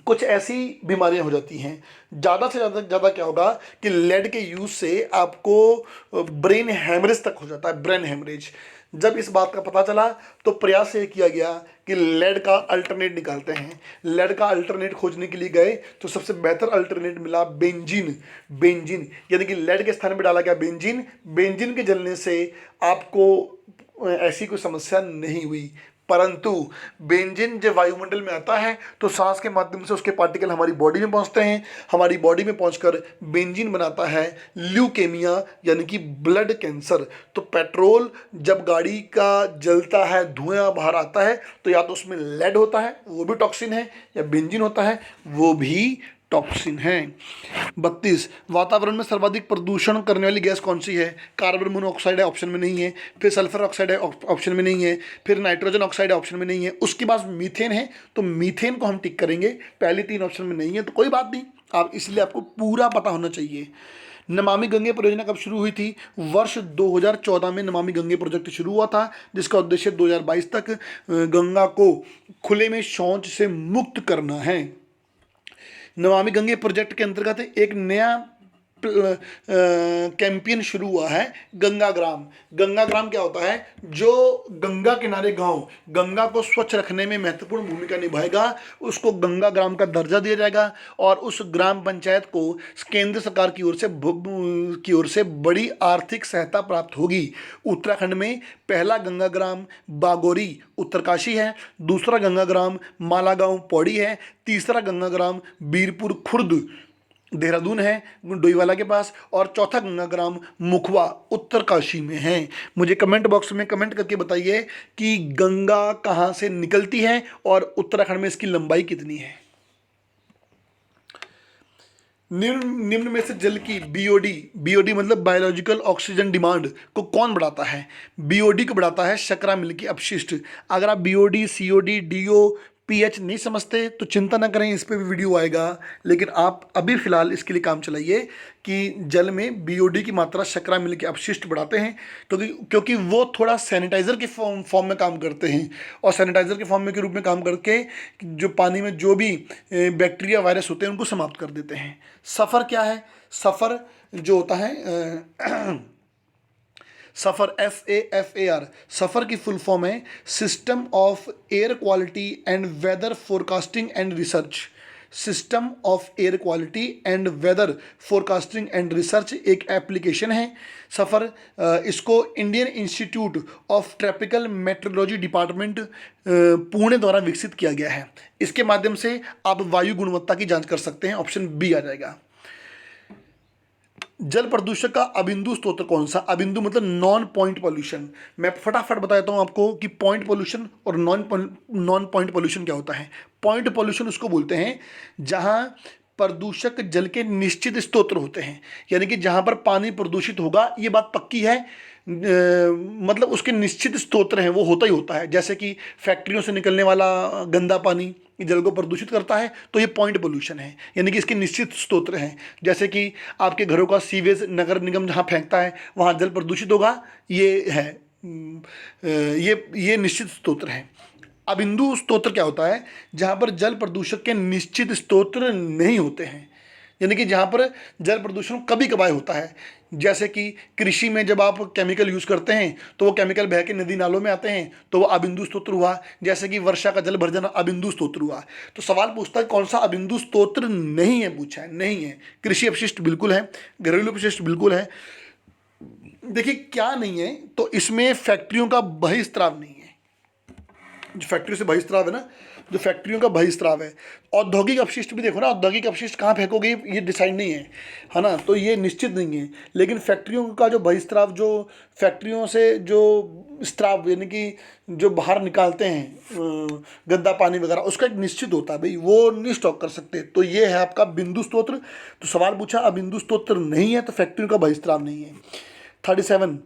कुछ ऐसी बीमारियां हो जाती हैं। ज़्यादा से ज़्यादा क्या होगा कि लेड के यूज़ से आपको ब्रेन हैमरेज तक हो जाता है, ब्रेन हैमरेज। जब इस बात का पता चला तो प्रयास ये किया गया कि लेड का अल्टरनेट निकालते हैं। लेड का अल्टरनेट खोजने के लिए गए तो सबसे बेहतर अल्टरनेट मिला बेंजीन। बेंजीन यानी कि लेड के स्थान पर डाला गया बेंजीन। बेंजीन के जलने से आपको ऐसी कोई समस्या नहीं हुई। परंतु बेंजीन जब वायुमंडल में आता है तो सांस के माध्यम से उसके पार्टिकल हमारी बॉडी में पहुंचते हैं। हमारी बॉडी में पहुंचकर बेंजीन बनाता है ल्यूकेमिया यानी कि ब्लड कैंसर। तो पेट्रोल जब गाड़ी का जलता है, धुआं बाहर आता है, तो या तो उसमें लेड होता है, वो भी टॉक्सिन है, या बेंजीन होता है, वो भी टॉक्सिन है। 32, वातावरण में सर्वाधिक प्रदूषण करने वाली गैस कौन सी है? कार्बन मोनोऑक्साइड है, ऑप्शन में नहीं है। फिर सल्फर ऑक्साइड है, ऑप्शन में नहीं है। फिर नाइट्रोजन ऑक्साइड है, ऑप्शन में नहीं है। उसके बाद मीथेन है, तो मीथेन को हम टिक करेंगे। पहली 3 ऑप्शन में नहीं है तो कोई बात नहीं, आप इसलिए आपको पूरा पता होना चाहिए। नमामि गंगे परियोजना कब शुरू हुई थी? वर्ष 2014 में नमामि गंगे प्रोजेक्ट शुरू हुआ था, जिसका उद्देश्य 2022 तक गंगा को खुले में शौच से मुक्त करना है। नमामि गंगे प्रोजेक्ट के अंतर्गत एक नया कैंपेन शुरू हुआ है, गंगा ग्राम। गंगा ग्राम क्या होता है? जो गंगा किनारे गांव गंगा को स्वच्छ रखने में महत्वपूर्ण भूमिका निभाएगा, उसको गंगा ग्राम का दर्जा दिया जाएगा और उस ग्राम पंचायत को केंद्र सरकार की ओर से बड़ी आर्थिक सहायता प्राप्त होगी। उत्तराखंड में पहला गंगा ग्राम बागोरी उत्तरकाशी है, दूसरा गंगा ग्राम मालागांव पौड़ी है, तीसरा गंगा ग्राम बीरपुर खुर्द देहरादून है डोईवाला के पास, और चौथा गंगा ग्राम मुखवा उत्तरकाशी में है। मुझे कमेंट बॉक्स में कमेंट करके बताइए कि गंगा कहाँ से निकलती है और उत्तराखंड में इसकी लंबाई कितनी है। निम्न में से जल की बीओडी मतलब बायोलॉजिकल ऑक्सीजन डिमांड को कौन बढ़ाता है? बीओडी को बढ़ाता है शकरा मिल की अपशिष्ट। अगर आप बीओडी, सीओडी, डीओ, पीएच नहीं समझते तो चिंता ना करें, इस पे भी वीडियो आएगा। लेकिन आप अभी फिलहाल इसके लिए काम चलाइए कि जल में बीओडी की मात्रा शकरा मिल के अपशिष्ट बढ़ाते हैं, क्योंकि वो थोड़ा सैनिटाइज़र के फॉर्म में काम करते हैं, और सैनिटाइज़र के फॉर्म में के रूप में काम करके जो पानी में जो भी बैक्टीरिया वायरस होते हैं उनको समाप्त कर देते हैं। सफ़र क्या है? सफ़र जो होता है सफ़र SAFAR, सफ़र की फुल फॉर्म है system of air quality and weather forecasting and research. System of air quality and weather forecasting and research एक एप्लीकेशन है सफ़र। इसको Indian institute of tropical meteorology department Pune द्वारा विकसित किया गया है। इसके माध्यम से आप वायु गुणवत्ता की जांच कर सकते हैं, ऑप्शन बी आ जाएगा। जल प्रदूषण का अबिंदु स्रोत कौन सा? अबिंदु मतलब नॉन पॉइंट पॉल्यूशन। मैं फटाफट बताता हूं आपको कि पॉइंट पॉल्यूशन और नॉन पॉइंट पॉल्यूशन क्या होता है। पॉइंट पॉल्यूशन उसको बोलते हैं जहां प्रदूषक जल के निश्चित स्रोत होते हैं, यानी कि जहां पर पानी प्रदूषित होगा, ये बात पक्की है, मतलब उसके निश्चित स्रोत हैं, वो होता ही होता है। जैसे कि फैक्ट्रियों से निकलने वाला गंदा पानी जल को प्रदूषित करता है, तो ये पॉइंट पोल्यूशन है, यानी कि इसके निश्चित स्रोत हैं। जैसे कि आपके घरों का सीवेज नगर निगम जहाँ फेंकता है वहाँ जल प्रदूषित होगा, ये है, ये निश्चित स्रोत हैं। अबिंदु स्रोत क्या होता है? जहाँ पर जल प्रदूषक के निश्चित स्रोत नहीं होते हैं, यानी कि जहाँ पर जल प्रदूषण कभी कभार होता है। जैसे कि कृषि में जब आप केमिकल यूज़ करते हैं तो वो केमिकल बह के नदी नालों में आते हैं, तो वो अबिंदु स्रोत हुआ। जैसे कि वर्षा का जल भर जाना अबिंदु स्रोत हुआ। तो सवाल पूछता है कौन सा अबिंदु स्रोत नहीं है, पूछा है, नहीं है। कृषि अपशिष्ट बिल्कुल है, घरेलू अपशिष्ट बिल्कुल है। देखिए क्या नहीं है, तो इसमें फैक्ट्रियों का बहिस्त्राव नहीं है। जो फैक्ट्रियों से बहिस्राव है ना, जो फैक्ट्रियों का बहिस्राव है। औद्योगिक अपशिष्ट भी देखो ना, औद्योगिक अपशिष्ट कहाँ फेंकोगे ये डिसाइड नहीं है ना, तो ये निश्चित नहीं है। लेकिन फैक्ट्रियों का जो बहिस्राव, जो फैक्ट्रियों से जो स्त्राव यानी कि जो बाहर निकालते हैं गंदा पानी वगैरह, उसका एक निश्चित होता है भाई, वो नहीं स्टॉक कर सकते। तो ये है आपका बिंदु स्त्रोत्र। तो सवाल पूछा अबिंदु स्त्रोत्र नहीं है तो फैक्ट्रियों का बहिस्राव नहीं है। 37,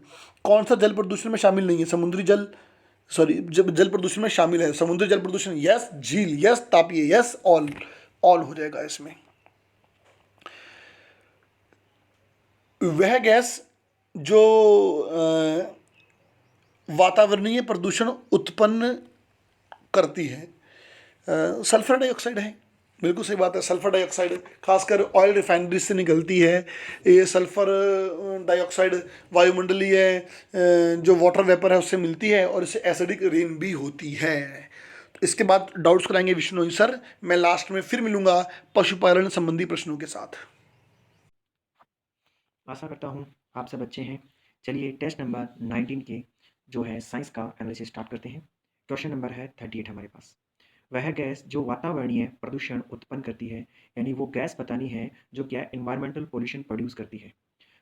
कौन सा जल प्रदूषण में शामिल नहीं है? समुद्री जल, सॉरी, जब जल प्रदूषण में शामिल है समुद्री जल प्रदूषण यस, झील यस, तापीय यस, ऑल ऑल हो जाएगा इसमें। वह गैस जो वातावरणीय प्रदूषण उत्पन्न करती है, सल्फर डाइऑक्साइड है। बिल्कुल सही बात है, सल्फर डाइऑक्साइड खासकर ऑयल रिफाइनरी से निकलती है। ये सल्फर डाइऑक्साइड वायुमंडलीय जो वाटर वेपर है उससे मिलती है और इससे एसिडिक रेन भी होती है। तो इसके बाद डाउट्स कराएंगे विष्णु सर। मैं लास्ट में फिर मिलूंगा पशुपालन संबंधी प्रश्नों के साथ। आशा करता हूँ आप सब अच्छे हैं। चलिए टेस्ट नंबर 19 के जो है साइंस का एनालिसिस स्टार्ट करते हैं। क्वेश्चन नंबर है 38 हमारे पास। वह गैस जो वातावरणीय प्रदूषण उत्पन्न करती है, यानी वो गैस बतानी है जो क्या एनवायरमेंटल पोल्यूशन प्रोड्यूस करती है।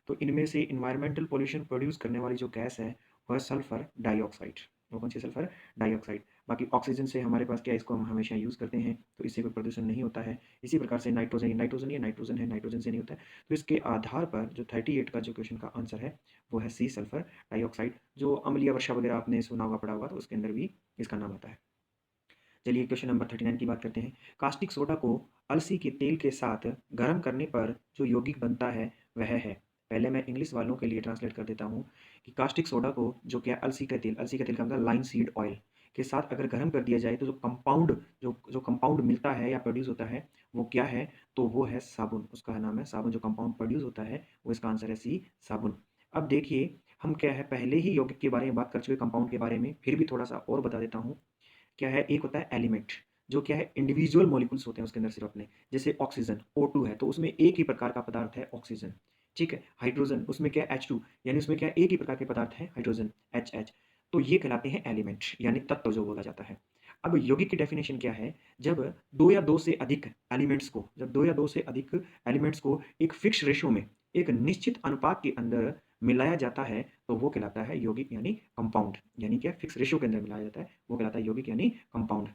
तो इनमें से एनवायरमेंटल पोल्यूशन प्रोड्यूस करने वाली जो गैस है वह सल्फर डाइऑक्साइड। वो कौन सी? Sulphur dioxide. बाकी ऑक्सीजन से हमारे पास क्या, इसको हम हमेशा यूज़ करते हैं तो इससे कोई प्रदूषण नहीं होता है। इसी प्रकार से नाइट्रोजन, नाइट्रोजन है, नाइट्रोजन से नहीं होता है। तो इसके आधार पर जो 38 का जो क्वेश्चन का आंसर है वो है सी, सल्फर डाइऑक्साइड। जो अम्लीय वर्षा वगैरह आपने सुना होगा, पढ़ा होगा, तो उसके अंदर भी इसका नाम आता है। चलिए क्वेश्चन नंबर 39 की बात करते हैं। कास्टिक सोडा को अलसी के तेल के साथ गर्म करने पर जो यौगिक बनता है वह है। पहले मैं इंग्लिश वालों के लिए ट्रांसलेट कर देता हूँ कि कास्टिक सोडा को जो क्या अलसी का तेल का मतलब लाइन सीड ऑयल के साथ अगर गर्म कर दिया जाए तो जो कंपाउंड मिलता है या प्रोड्यूस होता है वो क्या है? तो वो है साबुन। उसका नाम है साबुन। जो कंपाउंड प्रोड्यूस होता है वो इसका आंसर है सी, साबुन। अब देखिए, हम क्या है पहले ही यौगिक के बारे में बात कर चुके, कंपाउंड के बारे में, फिर भी थोड़ा सा और बता देता हूँ। क्या है? एक होता है एलिमेंट, जो क्या है इंडिविजुअल मॉलिक्यूल्स होते हैं उसके अंदर सिर्फ अपने। जैसे ऑक्सीजन O2 है तो उसमें एक ही प्रकार का पदार्थ है ऑक्सीजन। ठीक है। हाइड्रोजन, उसमें क्या है H2, यानी उसमें क्या है एक ही प्रकार के पदार्थ है हाइड्रोजन, HH। तो ये कहलाते हैं एलिमेंट, यानी तत्व जो बोला जाता है। अब यौगिक की डेफिनेशन क्या है? जब दो या दो से अधिक एलिमेंट्स को एक फिक्स रेशो में, एक निश्चित अनुपात के अंदर मिलाया जाता है तो वो कहलाता है यौगिक, यानी कंपाउंड। यानी क्या? फिक्स रेशो के अंदर मिलाया जाता है वो कहलाता है यौगिक यानी कंपाउंड।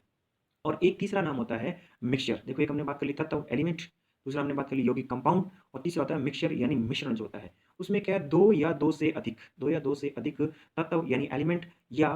और एक तीसरा नाम होता है मिक्सचर। देखो, एक हमने बात कर ली तत्व एलिमेंट, दूसरा हमने बात कर ली यौगिक कंपाउंड, और तीसरा होता है मिक्सचर यानी मिश्रण जो होता है। उसमें क्या है? दो या दो से अधिक तत्व यानी एलिमेंट या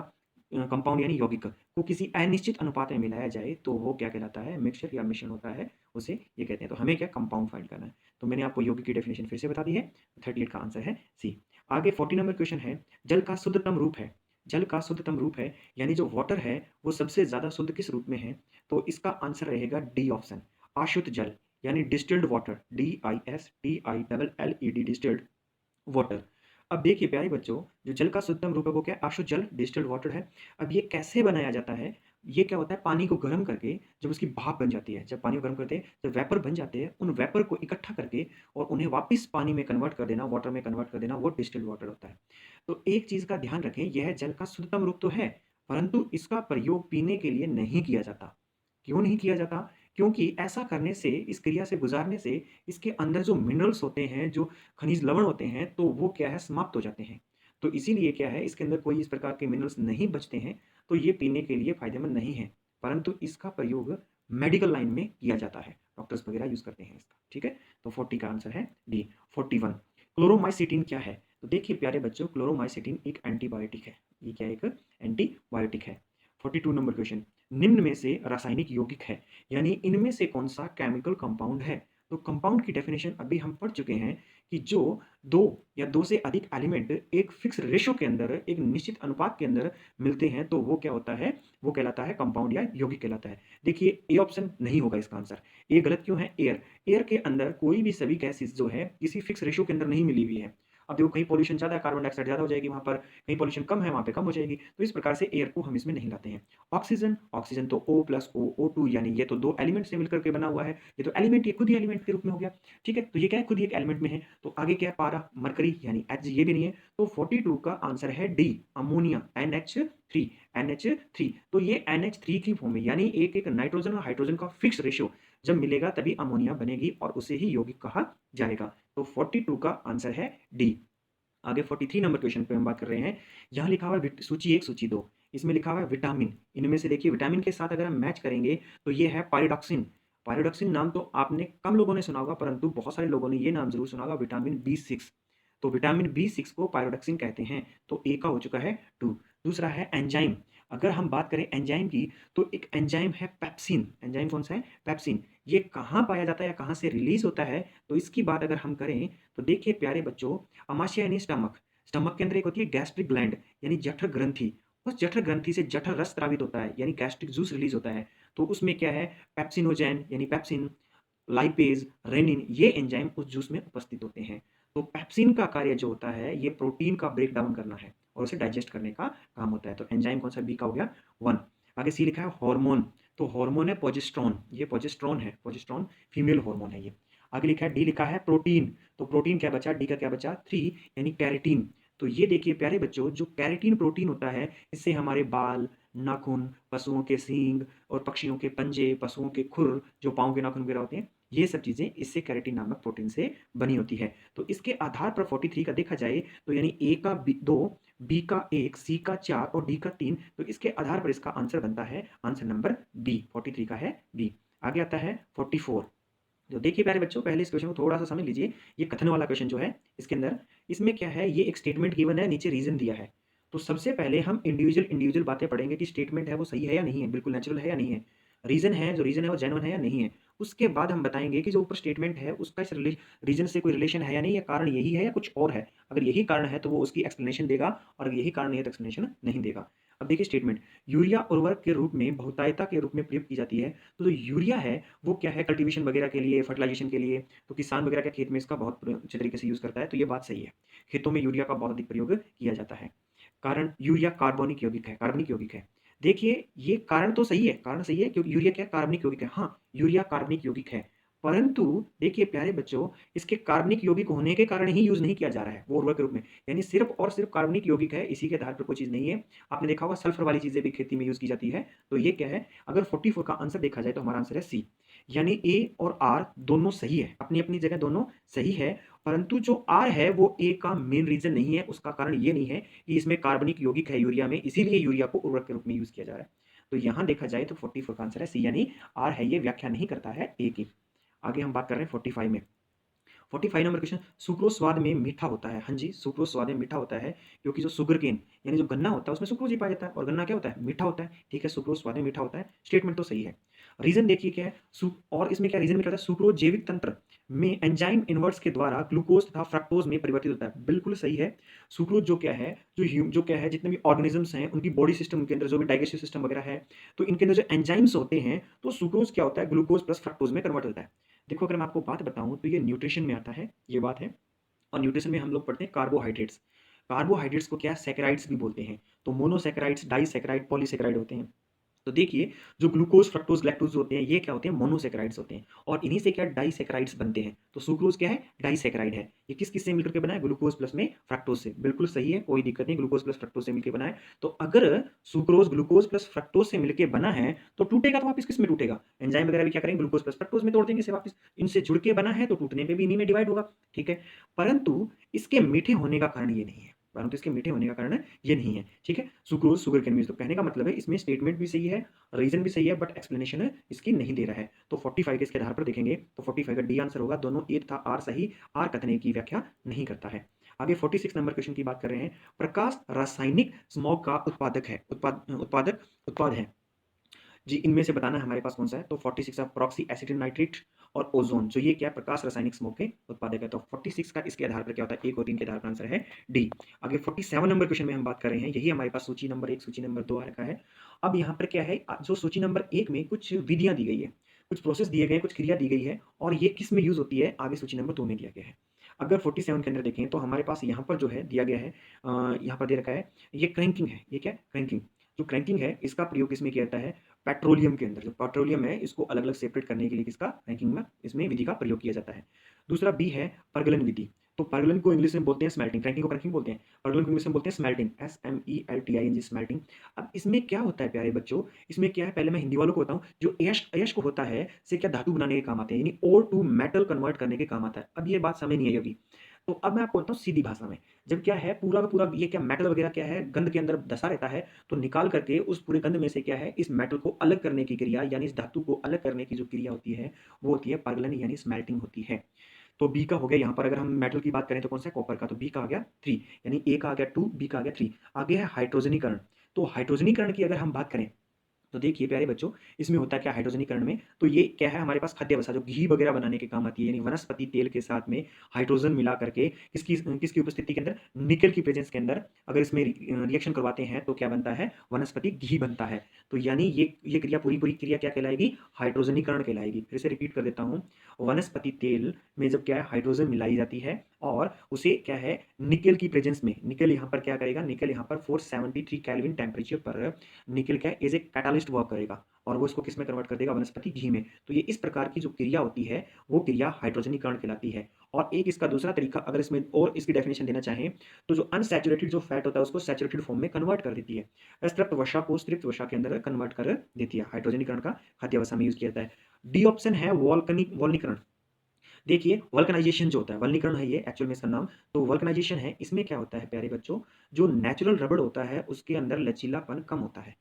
कंपाउंड यानी यौगिक को किसी अनिश्चित अनुपात में मिलाया जाए तो वो क्या कहलाता है? मिक्सचर या मिश्रण होता है, उसे ये कहते हैं। तो हमें क्या कंपाउंड फाइंड करना है। तो मैंने आपको यौगिक की डेफिनेशन फिर से बता दी है। 38 का आंसर है सी। आगे 40 नंबर क्वेश्चन है। जल का शुद्धतम रूप है, जल का शुद्धतम रूप है यानी जो वाटर है वो सबसे ज्यादा शुद्ध किस रूप में है? तो इसका आंसर रहेगा डी ऑप्शन, अशुद्ध जल, यानी distilled water, DISTILLED, distilled water. अब देखिए प्यारे बच्चों, जो जल का शुद्धतम रूप है वो क्या है? अशुद्ध जल, डिस्टिल्ड वाटर है। अब ये कैसे बनाया जाता है? ये क्या होता है? पानी को गर्म करके जब उसकी भाप बन जाती है, जब पानी को गर्म करते हैं, जब वेपर बन जाते हैं, उन वेपर को इकट्ठा करके और उन्हें वापस पानी में कन्वर्ट कर देना, वाटर में कन्वर्ट कर देना, वो डिस्टिल्ड वाटर होता है। तो एक चीज का ध्यान रखें, यह जल का शुद्धतम रूप तो है, परंतु इसका प्रयोग पीने के लिए नहीं किया जाता। क्यों नहीं किया जाता? क्योंकि ऐसा करने से, इस क्रिया से गुजारने से, इसके अंदर जो मिनरल्स होते हैं, जो खनिज लवण होते हैं, तो वो क्या है? समाप्त हो जाते हैं। तो इसीलिए क्या है, इसके अंदर कोई इस प्रकार के मिनरल्स नहीं बचते हैं, तो ये पीने के लिए फायदेमंद नहीं है। परंतु इसका प्रयोग मेडिकल लाइन में किया जाता है, डॉक्टर्स वगैरह यूज करते हैं इसका। ठीक है। तो 40 का आंसर है डी। 41, क्लोरोमाइसिटिन क्या है? तो देखिए प्यारे बच्चों, क्लोरोमाइसिटिन एक एंटीबायोटिक है। ये क्या है? एक एंटीबायोटिक है। 42 नंबर क्वेश्चन, निम्न में से रासायनिक यौगिक है, यानी इनमें से कौन सा केमिकल कंपाउंड है? तो कंपाउंड की डेफिनेशन अभी हम पढ़ चुके हैं कि जो दो या दो से अधिक एलिमेंट एक फिक्स रेशो के अंदर, एक निश्चित अनुपात के अंदर मिलते हैं तो वो क्या होता है? वो कहलाता है कंपाउंड या यौगिक कहलाता है। देखिए ए ऑप्शन नहीं होगा इसका आंसर। ए गलत क्यों है? एयर, एयर के अंदर कोई भी सभी गैसेस जो है किसी फिक्स रेशो के अंदर नहीं मिली हुई है। अब देखो, कहीं पॉल्यूशन ज्यादा है, कार्बन डाइऑक्साइड ज्यादा हो जाएगी वहां पर, कहीं पॉल्यूशन कम है वहां पे कम हो जाएगी। तो इस प्रकार से एयर को हम इसमें नहीं लाते हैं। ऑक्सीजन, ऑक्सीजन तो O प्लस O O2, यानी ये तो दो एलिमेंट से मिलकर के बना हुआ है। ये तो एलिमेंट, ये खुद ही एलिमेंट के रूप में हो गया। ठीक है। तो ये क्या है? खुद ही एक एलिमेंट में है। तो आगे क्या है? पारा, मरकरी यानी H, ये भी नहीं है। तो 42 का आंसर है डी, अमोनिया, NH3। NH3। तो ये NH3 की फॉर्म में, यानी एक एक नाइट्रोजन और हाइड्रोजन का फिक्स रेशियो जब मिलेगा तभी अमोनिया बनेगी और उसे ही यौगिक कहा जाएगा। तो 42 का आंसर है डी। आगे 43 नंबर क्वेश्चन पे हम बात कर रहे हैं। यहाँ लिखा हुआ है सूची 1 सूची 2, इसमें लिखा हुआ है विटामिन। इनमें से देखिए विटामिन के साथ अगर हम मैच करेंगे तो ये है पायरोडॉक्सिन। पायरोडॉक्सिन नाम तो आपने कम लोगों ने सुना होगा, परंतु बहुत सारे लोगों ने ये नाम जरूर सुना होगा, विटामिन B6। तो विटामिन B6 को पायरोडॉक्सिन कहते हैं। तो ए का हो चुका है 2। दूसरा है एंजाइम। अगर हम बात करें एंजाइम की तो एक एंजाइम है पेप्सिन। एंजाइम कौन सा है? पेप्सिन। ये कहाँ पाया जाता है या कहाँ से रिलीज होता है? तो इसकी बात अगर हम करें तो देखिए प्यारे बच्चों, अमाशय यानी स्टमक। स्टमक के अंदर एक होती है गैस्ट्रिक ग्लैंड यानी जठर ग्रंथि। उस जठर ग्रंथि से जठर रस स्रावित होता है यानी गैस्ट्रिक जूस रिलीज होता है। तो उसमें क्या है? पेप्सिनोजेन यानी पेप्सिन, लाइपेज, रेनिन, ये एंजाइम उस जूस में उपस्थित होते हैं। तो पेप्सिन का कार्य जो होता है ये प्रोटीन का ब्रेक डाउन करना है और उसे डाइजेस्ट करने का काम होता है। तो एंजाइम कौन सा? बी का हो गया 1। आगे सी लिखा है हार्मोन। तो हार्मोन है प्रोजेस्टेरोन। ये प्रोजेस्टेरोन है, प्रोजेस्टेरोन फीमेल हार्मोन है ये। आगे लिखा है डी लिखा है प्रोटीन। तो प्रोटीन क्या बचा? डी का क्या बचा? 3 यानी कैरेटीन। तो ये देखिए प्यारे बच्चों, जो कैरेटीन प्रोटीन होता है इससे हमारे बाल, नाखून, पशुओं के सींग और पक्षियों के पंजे, पशुओं के खुर, जो पाँव के नाखून वगैरह होते हैं, ये सब चीज़ें इससे कैरेटीन नामक प्रोटीन से बनी होती है। तो इसके आधार पर 43 का देखा जाए तो यानी ए का 2, बी का 1, सी का 4 और डी का 3। तो इसके आधार पर इसका आंसर बनता है आंसर नंबर बी। 43 का है बी। आगे आता है 44। तो देखिए प्यारे बच्चों, पहले इस क्वेश्चन को थोड़ा सा समझ लीजिए। ये कथन वाला क्वेश्चन जो है इसके अंदर, इसमें क्या है, ये एक स्टेटमेंट गिवन है, नीचे रीजन दिया है। तो सबसे पहले हम इंडिविजुअल इंडिविजुअल बातें पढ़ेंगे कि स्टेटमेंट है वो सही है या नहीं है, बिल्कुल नेचुरल है या नहीं है, रीजन है, जो रीजन है वो जेन्युइन है या नहीं है। उसके बाद हम बताएंगे कि जो ऊपर स्टेटमेंट है उसका इस रीजन से कोई रिलेशन है या नहीं, या कारण यही है या कुछ और है। अगर यही कारण है तो वो उसकी एक्सप्लेनेशन देगा, और अगर यही कारण नहीं है तो एक्सप्लेनेशन नहीं देगा। अब देखिए स्टेटमेंट, यूरिया उर्वरक के रूप में बहुतायता के रूप में प्रयोग की जाती है। तो जो यूरिया है वो क्या है? कल्टीवेशन वगैरह के लिए, फर्टिलाइजेशन के लिए। तो किसान वगैरह के खेत में इसका बहुत अच्छे तरीके से यूज़ करता है। तो ये बात सही है, खेतों में यूरिया का बहुत अधिक प्रयोग किया जाता है। कारण, यूरिया कार्बनिक यौगिक है, कार्बनिक यौगिक है। देखिए ये कारण तो सही है, कारण सही है क्योंकि यूरिया क्या है? कार्बनिक यौगिक है। हाँ, यूरिया कार्बनिक यौगिक है, परंतु देखिए प्यारे बच्चों, इसके कार्बनिक यौगिक होने के कारण ही यूज नहीं किया जा रहा है वो उर्वरक के रूप में, यानी सिर्फ और सिर्फ कार्बनिक यौगिक है, इसी के आधार पर कोई चीज नहीं है। आपने देखा होगा सल्फर वाली चीजें भी खेती में यूज की जाती है। तो ये क्या है? अगर 44 का आंसर देखा जाए तो हमारा आंसर है सी, यानी ए और आर दोनों सही है, अपनी अपनी जगह दोनों सही है। परंतु जो आर है वो ए का मेन रीजन नहीं है। उसका कारण ये नहीं है कि इसमें कार्बनिक यौगिक है यूरिया में, इसीलिए यूरिया को उर्वरक के रूप में यूज किया जा रहा है। तो यहां देखा जाए तो 44 का आंसर है सी, यानी आर है ये व्याख्या नहीं करता है ए की। आगे हम बात कर रहे हैं 45 में। 45 नंबर क्वेश्चन, सुक्रोज स्वाद में मीठा होता है। हाँ जी, सुक्रोज स्वाद में मीठा होता है क्योंकि जो सुगर केन यानी जो गन्ना होता है उसमें सुक्रोज ही पाया जाता है, और गन्ना क्या होता है? मीठा होता है। ठीक है, सुक्रोज स्वाद में मीठा होता है, स्टेटमेंट तो सही है। रीजन देखिए क्या है, और इसमें क्या रीजन में क्या होता है? सुक्रोज जैविक तंत्र में एंजाइम इन्वर्ट्स के द्वारा ग्लूकोज तथा फ्रक्टोज में परिवर्तित होता है। बिल्कुल सही है। सुक्रोज जो क्या है, जो क्या है, जितने भी ऑर्गेनिजम्स हैं उनकी बॉडी सिस्टम के अंदर जो भी डाइजेस्टिव सिस्टम वगैरह है, तो इनके अंदर जो एंजाइम्स होते हैं, तो सुक्रोज क्या होता है? ग्लूकोज प्लस फ्रक्टोज में कन्वर्ट होता है। देखो अगर मैं आपको बात बताऊं तो ये न्यूट्रिशन में आता है, ये बात है। और न्यूट्रिशन में हम लोग पढ़ते हैं कार्बोहाइड्रेट्स। कार्बोहाइड्रेट्स को क्या? सैकेराइड्स भी बोलते हैं। तो मोनोसैकेराइड्स, डाइसैकेराइड, पॉलीसैकेराइड होते हैं। तो देखिए जो ग्लूकोज, फ्रक्टोज, लैक्टोज होते हैं ये क्या होते हैं? मोनोसैकेराइड्स होते हैं, और इन्हीं से क्या डाइसैकेराइड्स बनते हैं। तो सुक्रोज क्या है? डाइसैकेराइड है। ये किस किस से मिलकर के बना है? ग्लूकोज प्लस में फ्रक्टोज से। बिल्कुल सही है, कोई दिक्कत नहीं, ग्लूकोज प्लस फ्रक्टोज से मिलकर बना है। तो अगर सुक्रोज ग्लूकोज प्लस फ्रक्टोज से मिलकर बना है तो टूटेगा तो वापस किस में टूटेगा? एंजाइम वगैरह भी क्या करेंगे? ग्लूकोज प्लस फ्रक्टोज में तोड़ देंगे इसे वापस। इनसे जुड़ के बना है तो टूटने पे भी इन्हीं में डिवाइड होगा। ठीक है, परंतु इसके मीठे होने का कारण ये नहीं है, परंतु इसके मीठे होने का कारण ये नहीं है। ठीक है, सुक्रोज शुगर कैन मीन, तो कहने का मतलब है इसमें स्टेटमेंट भी सही है, रीजन भी सही है, बट एक्सप्लेनेशन इसकी नहीं दे रहा है। तो 45 के इसके आधार पर देखेंगे तो 45 का डी आंसर होगा। दोनों ए तथा आर सही, आर कथन की व्याख्या नहीं करता है। आगे 46 नंबर क्वेश्चन की बात कर रहे हैं। प्रकाश रासायनिक स्मॉग का उत्पादक है, उत्पाद है जी, इनमें से बताना है हमारे पास कौन सा है। तो 46 है प्रॉक्सी एसिटिल नाइट्रेट और ओजोन, जो ये क्या है? प्रकाश रासायनिक स्मोक के उत्पादक है। तो 46 का इसके आधार पर क्या होता है? 1 और 3 के आधार पर आंसर है डी। आगे 47 नंबर क्वेश्चन में हम बात कर रहे हैं, यही हमारे पास सूची नंबर 1, सूची नंबर 2 आ रखा है। अब यहाँ पर क्या है, जो सूची नंबर 1 में कुछ विधियां दी गई है, कुछ प्रोसेस दिए गए, कुछ क्रिया दी गई है, और ये किस में यूज होती है आगे सूची नंबर 2 में दिया गया है। अगर 47 के अंदर देखें तो हमारे पास यहाँ पर जो है दिया गया है, यहाँ पर दे रखा है, ये क्रैंकिंग है। ये क्या? क्रैंकिंग। जो क्रैंकिंग है इसका प्रयोग किसमें किया जाता है? पेट्रोलियम के अंदर। जो पेट्रोलियम है इसको अलग अलग सेपरेट करने के लिए किसका? रैंकिंग में इसमें विधि का प्रयोग किया जाता है। दूसरा बी है प्रगलन विधि। तो परगलन को इंग्लिश में बोलते हैं स्मेल्टिंग, क्रैकिंग को क्रैकिंग बोलते हैं, परगलन को इंग्लिश में बोलते हैं स्मेल्टिंग, SMELTING स्मेल्टिंग। अब इसमें क्या होता है प्यारे बच्चों, इसमें क्या है पहले मैं हिंदी वालों को बताऊं, जो अयस्क होता है से क्या धातु बनाने के काम आते हैं, यानी ओर टू मेटल कन्वर्ट करने के काम आता है। अब ये बात समझ नहीं आई अभी, तो अब मैं आपको बोलता हूँ सीधी भाषा में, जब क्या है पूरा का पूरा ये क्या मेटल वगैरह क्या है गंध के अंदर धसा रहता है, तो निकाल करके उस पूरे गंध में से क्या है इस मेटल को अलग करने की क्रिया, यानी इस धातु को अलग करने की जो क्रिया होती है वो होती है परगलन यानी स्मेल्टिंग होती है। तो बी का हो गया यहाँ पर, अगर हम मेटल की बात करें तो कौन सा कॉपर का, तो बी का आ गया 3, यानी ए का आ गया 2, बी का आ गया 3। आगे है हाइड्रोजनीकरण। तो हाइड्रोजनीकरण की अगर हम बात करें तो देखिए प्यारे बच्चों, इसमें होता है क्या हाइड्रोजनीकरण में, तो ये क्या है हमारे पास खाद्य वसा जो घी वगैरह बनाने के काम आती है, यानी वनस्पति तेल के साथ में हाइड्रोजन मिला करके किसकी किसकी उपस्थिति के अंदर, निकल की प्रेजेंस के अंदर अगर इसमें रिएक्शन करवाते हैं तो क्या बनता है, वनस्पति घी बनता है। तो यानी ये क्रिया पूरी पूरी क्रिया क्या कहलाएगी, हाइड्रोजनीकरण कहलाएगी। फिर से रिपीट कर देता हूँ, वनस्पति तेल में जब क्या है हाइड्रोजन मिलाई जाती है और उसे क्या है निकल की प्रेजेंस में, निकल यहाँ पर क्या करेगा, निकल यहाँ पर 473 केल्विन टेम्परेचर पर निकल क्या एज ए कैटालिस्ट वर्क करेगा और वो इसको किस में कन्वर्ट कर देगा, वनस्पति घी में। तो ये इस प्रकार की जो क्रिया होती है वो क्रिया हाइड्रोजनीकरण कहलाती है। और एक इसका दूसरा तरीका अगर इसमें और इसकी डेफिनेशन देना चाहें तो जो अनसैचुरेटेड जो फैट होता है उसको सैचुरेटेड फॉर्म में कन्वर्ट कर देती है, स्तृप्त वसा को स्त्रिप्त वसा के अंदर कन्वर्ट कर देती है। हाइड्रोजनीकरण का खाद्य वसा में यूज किया जाता है। डी ऑप्शन है वॉल्कनीकरण। देखिए वल्कनाइजेशन जो होता है, वल्कनीकरण है ये एक्चुअल में इसका नाम, तो वल्कनाइजेशन है, इसमें क्या होता है प्यारे बच्चों, जो नेचुरल रबड़ होता है उसके अंदर लचीलापन कम होता है।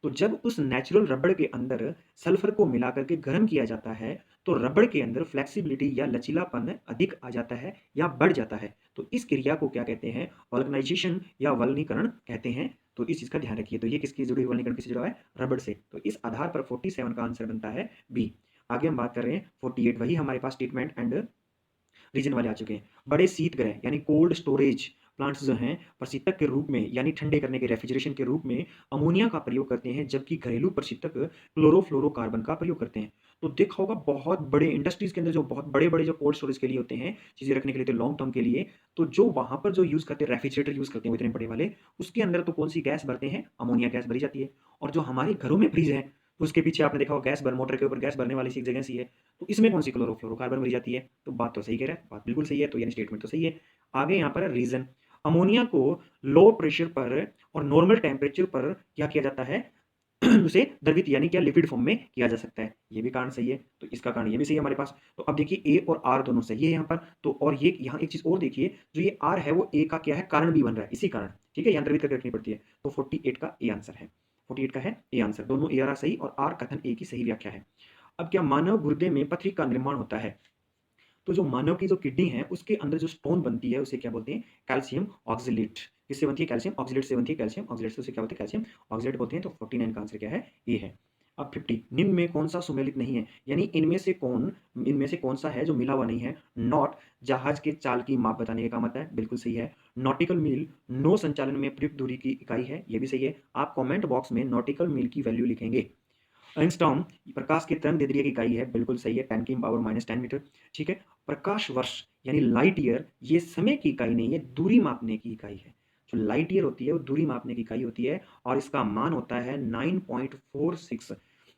तो जब उस नेचुरल रबड़ के अंदर सल्फर को मिला करके गर्म किया जाता है तो रबड़ के अंदर फ्लेक्सिबिलिटी या लचीलापन अधिक आ जाता है या बढ़ जाता है। तो इस क्रिया को क्या कहते हैं, वल्कनाइजेशन या वल्कनीकरण कहते हैं। तो इस चीज का ध्यान रखिए। तो ये किसकी जुड़ी, वल्कनीकरण किससे जुड़ा है, रबड़ से। तो इस आधार पर 47 का आंसर बनता है बी। आगे हम बात कर रहे हैं 48, वही हमारे पास स्टेटमेंट एंड रीजन वाले आ चुके हैं। बड़े शीत ग्रह यानी कोल्ड स्टोरेज प्लांट्स जो हैं प्रशीतक के रूप में यानी ठंडे करने के रेफ्रिजरेशन के रूप में अमोनिया का प्रयोग करते हैं, जबकि घरेलू प्रशीतक क्लोरोफ्लोरोकार्बन का प्रयोग करते हैं। तो देखा होगा बहुत बड़े इंडस्ट्रीज के अंदर जो बहुत बड़े बड़े जो कोल्ड स्टोरेज के लिए होते हैं, चीजें रखने के लिए, तो लॉन्ग टर्म के लिए, तो जो वहां पर जो यूज करते हैं रेफ्रिजरेटर यूज करते हैं वो इतने बड़े वाले, उसके अंदर तो कौन सी गैस भरते हैं, अमोनिया गैस भरी जाती है। और जो हमारे घरों में फ्रिज है उसके पीछे आपने देखा होगा गैस भर, मोटर के ऊपर गैस भरने वाली सी एक जगह सी है, तो इसमें कौन सी क्लोरोफ्लोरोकार्बन भरी जाती है। तो बात तो सही कह रहा है, बात बिल्कुल सही है, तो यानी स्टेटमेंट तो सही है। आगे यहाँ पर रीजन, अमोनिया को लो प्रेशर पर और नॉर्मल टेम्परेचर पर क्या किया जाता है उसे द्रवित यानी क्या लिक्विड फॉर्म में किया जा सकता है, ये भी कारण सही है। तो इसका कारण ये भी सही है हमारे पास। तो अब देखिए ए और आर दोनों सही है यहाँ पर। तो और ये यहाँ एक चीज और देखिए, जो ये आर है वो ए का क्या है, कारण भी बन रहा है इसी कारण, ठीक है, यहाँ द्रवित करके रखनी पड़ती है। तो 48 का ए आंसर है, 48 का है ए आंसर, दोनों ए आर सही और आर कथन ए की सही व्याख्या है। अब क्या मानव गुर्दे में पथरी का निर्माण होता है, तो जो मानव की जो किडनी है उसके अंदर जो स्टोन बनती है उसे क्या बोलते हैं, कैल्शियम ऑक्सिलेट। किससे बनती है, कैल्शियम ऑक्सिलेट से बनती है, कैल्शियम ऑक्सिलेट से उसे क्या बोलते हैं, कैल्शियम ऑक्सिलेट बोलते हैं। तो 49 का आंसर क्या है, ये है। अब 50, निम्न में कौन सा सुमेलित नहीं है, यानी इनमें से कौन सा है जो मिला हुआ नहीं है। नॉट जहाज के चाल की माप बताने का काम आता है, बिल्कुल सही है। नॉटिकल मील नौ संचालन में प्रयुक्त दूरी की इकाई है, ये भी सही है। आप कमेंट बॉक्स में नॉटिकल मील की वैल्यू लिखेंगे। एंगस्ट्रॉम प्रकाश की तरंग दैर्ध्य की इकाई है, बिल्कुल सही है, 10 की पावर -10 मीटर, ठीक है। प्रकाश वर्ष यानी लाइट ईयर ये समय की इकाई नहीं है, दूरी मापने की इकाई है। जो लाइट ईयर होती है वो दूरी मापने की इकाई होती है और इसका मान होता है 9.46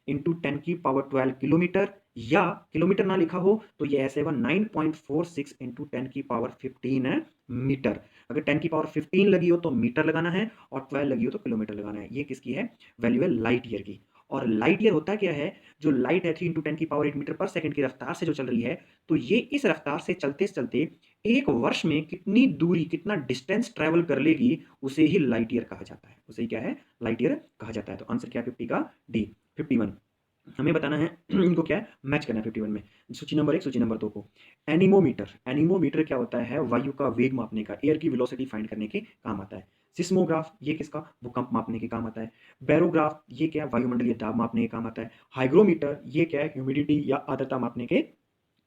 इंटू 10 की पावर 12 किलोमीटर, या किलोमीटर ना लिखा हो तो ये ऐसे होगा 9.46 इंटू 10 की पावर 15 मीटर। अगर 10 की पावर 15 लगी हो तो मीटर लगाना है और 12 लगी हो तो किलोमीटर लगाना है। ये किसकी है, वैल्यू है लाइट ईयर की। और लाइट ईयर होता क्या है, जो लाइट है 3 इंटू 10 की पावर 8 मीटर पर सेकंड की रफ्तार से जो चल रही है, तो ये इस रफ्तार से चलते चलते एक वर्ष में कितनी दूरी, कितना डिस्टेंस ट्रेवल कर लेगी, उसे ही लाइट ईयर कहा जाता है, उसे ही क्या है, लाइट ईयर कहा जाता है। तो आंसर क्या है 50 का डी। 51 हमें बताना है इनको क्या है, मैच करना है 51 में, सूची नंबर 1 सूची नंबर 2 को। एनीमोमीटर, एनीमोमीटर क्या होता है, वायु का वेग मापने का, एयर की वेलोसिटी फाइंड करने के काम आता है। सिस्मोग्राफ ये किसका, भूकंप मापने के काम आता है। बैरोग्राफ ये क्या है, वायुमंडलीय दाब मापने के काम आता है। हाइग्रोमीटर ये क्या है, ह्यूमिडिटी या आर्द्रता मापने के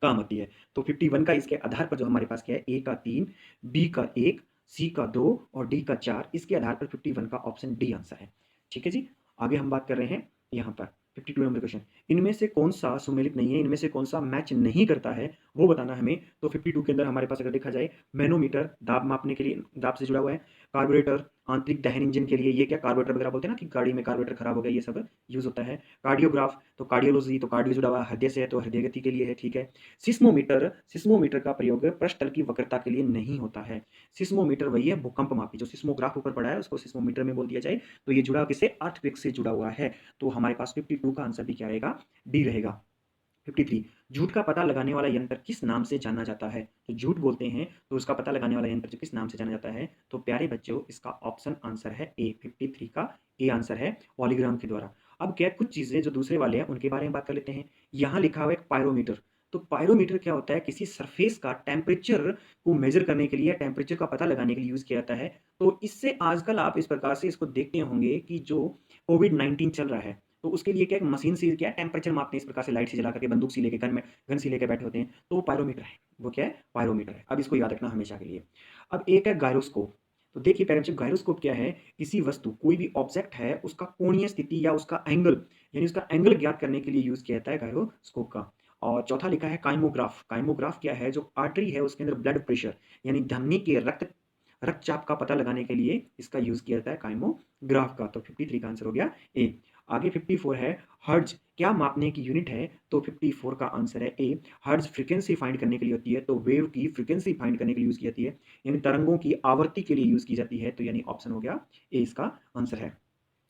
काम आती है। तो 51 का इसके आधार पर जो हमारे पास क्या है, ए का 3, बी का 1, सी का 2 और डी का 4, इसके आधार पर 51 का ऑप्शन डी आंसर है, ठीक है जी। आगे हम बात कर रहे हैं यहाँ पर 52 नंबर क्वेश्चन, इनमें से कौन सा सुमेलित नहीं है, इनमें से कौन सा मैच नहीं करता है वो बताना हमें। तो 52 के अंदर हमारे पास अगर देखा जाए, मैनोमीटर दाब मापने के लिए, दाब से जुड़ा हुआ है। कार्बोरेटर आंतरिक दहन इंजन के लिए ये क्या कार्बोरेटर वगैरह बोलते हैं ना कि गाड़ी में कार्बोरेटर खराब हो गया, ये सब यूज़ होता है। कार्डियोग्राफ तो कार्डियोलॉजी, तो कार्डियो जुड़ा हुआ हृदय से है तो हृदय गति के लिए है, ठीक है। सिस्मोमीटर का प्रयोग पृष्ठ तल की वक्रता के लिए नहीं होता है। सिस्मोमीटर वही है भूकंप मापी, जो सिस्मोग्राफ ऊपर पड़ा है उसको सिस्मोमीटर में बोल दिया जाए। तो ये जुड़ा किससे, अर्थक्वेक से जुड़ा हुआ है। तो हमारे पास 52 का आंसर भी क्या रहेगा, डी रहेगा। 53 झूठ का पता लगाने वाला यंत्र किस नाम से जाना जाता है। तो झूठ बोलते हैं तो उसका पता लगाने वाला यंत्र जो किस नाम से जाना जाता है, तो प्यारे बच्चों इसका ऑप्शन आंसर है ए। 53 का ए आंसर है, पॉलीग्राम के द्वारा। अब क्या कुछ चीजें जो दूसरे वाले हैं उनके बारे में बात कर लेते हैं। यहाँ लिखा हुआ है एक पायरोमीटर। तो पायरोमीटर क्या होता है, किसी सरफेस का टेम्परेचर को मेजर करने के लिए, टेम्परेचर का पता लगाने के लिए यूज किया जाता है। तो इससे आजकल आप इस प्रकार से इसको देखते होंगे कि जो कोविड-19 चल रहा है, तो उसके लिए क्या एक मशीन से क्या टेम्परेचर मापते हैं, इस प्रकार से लाइट से जला करके, बंदूक से लेके गन से लेके बैठे होते हैं, तो वो पायरोमीटर है। वो क्या है, पायरोमीटर है। अब इसको याद रखना हमेशा के लिए। अब एक है गायरोस्कोप। तो देखिए पेरेंट्स, गायरोस्कोप क्या है, किसी वस्तु, कोई भी ऑब्जेक्ट है उसका कोणीय स्थिति या उसका एंगल, यानी उसका एंगल ज्ञात करने के लिए यूज किया जाता है गायरोस्कोप का। और चौथा लिखा है काइमोग्राफ। काइमोग्राफ क्या है, जो आर्टरी है उसके अंदर ब्लड प्रेशर यानी धमनी के रक्तचाप का पता लगाने के लिए इसका यूज किया जाता है काइमोग्राफ का। तो 53 का आंसर हो गया ए। आगे 54 है, हर्ट्ज क्या मापने की यूनिट है, तो 54 का आंसर है ए। हर्ट्ज फ्रीक्वेंसी फाइंड करने के लिए होती है, तो वेव की फ्रीक्वेंसी फाइंड करने के लिए यूज की जाती है, यानी तरंगों की आवर्ती के लिए यूज की जाती है। तो यानी ऑप्शन हो गया ए इसका आंसर है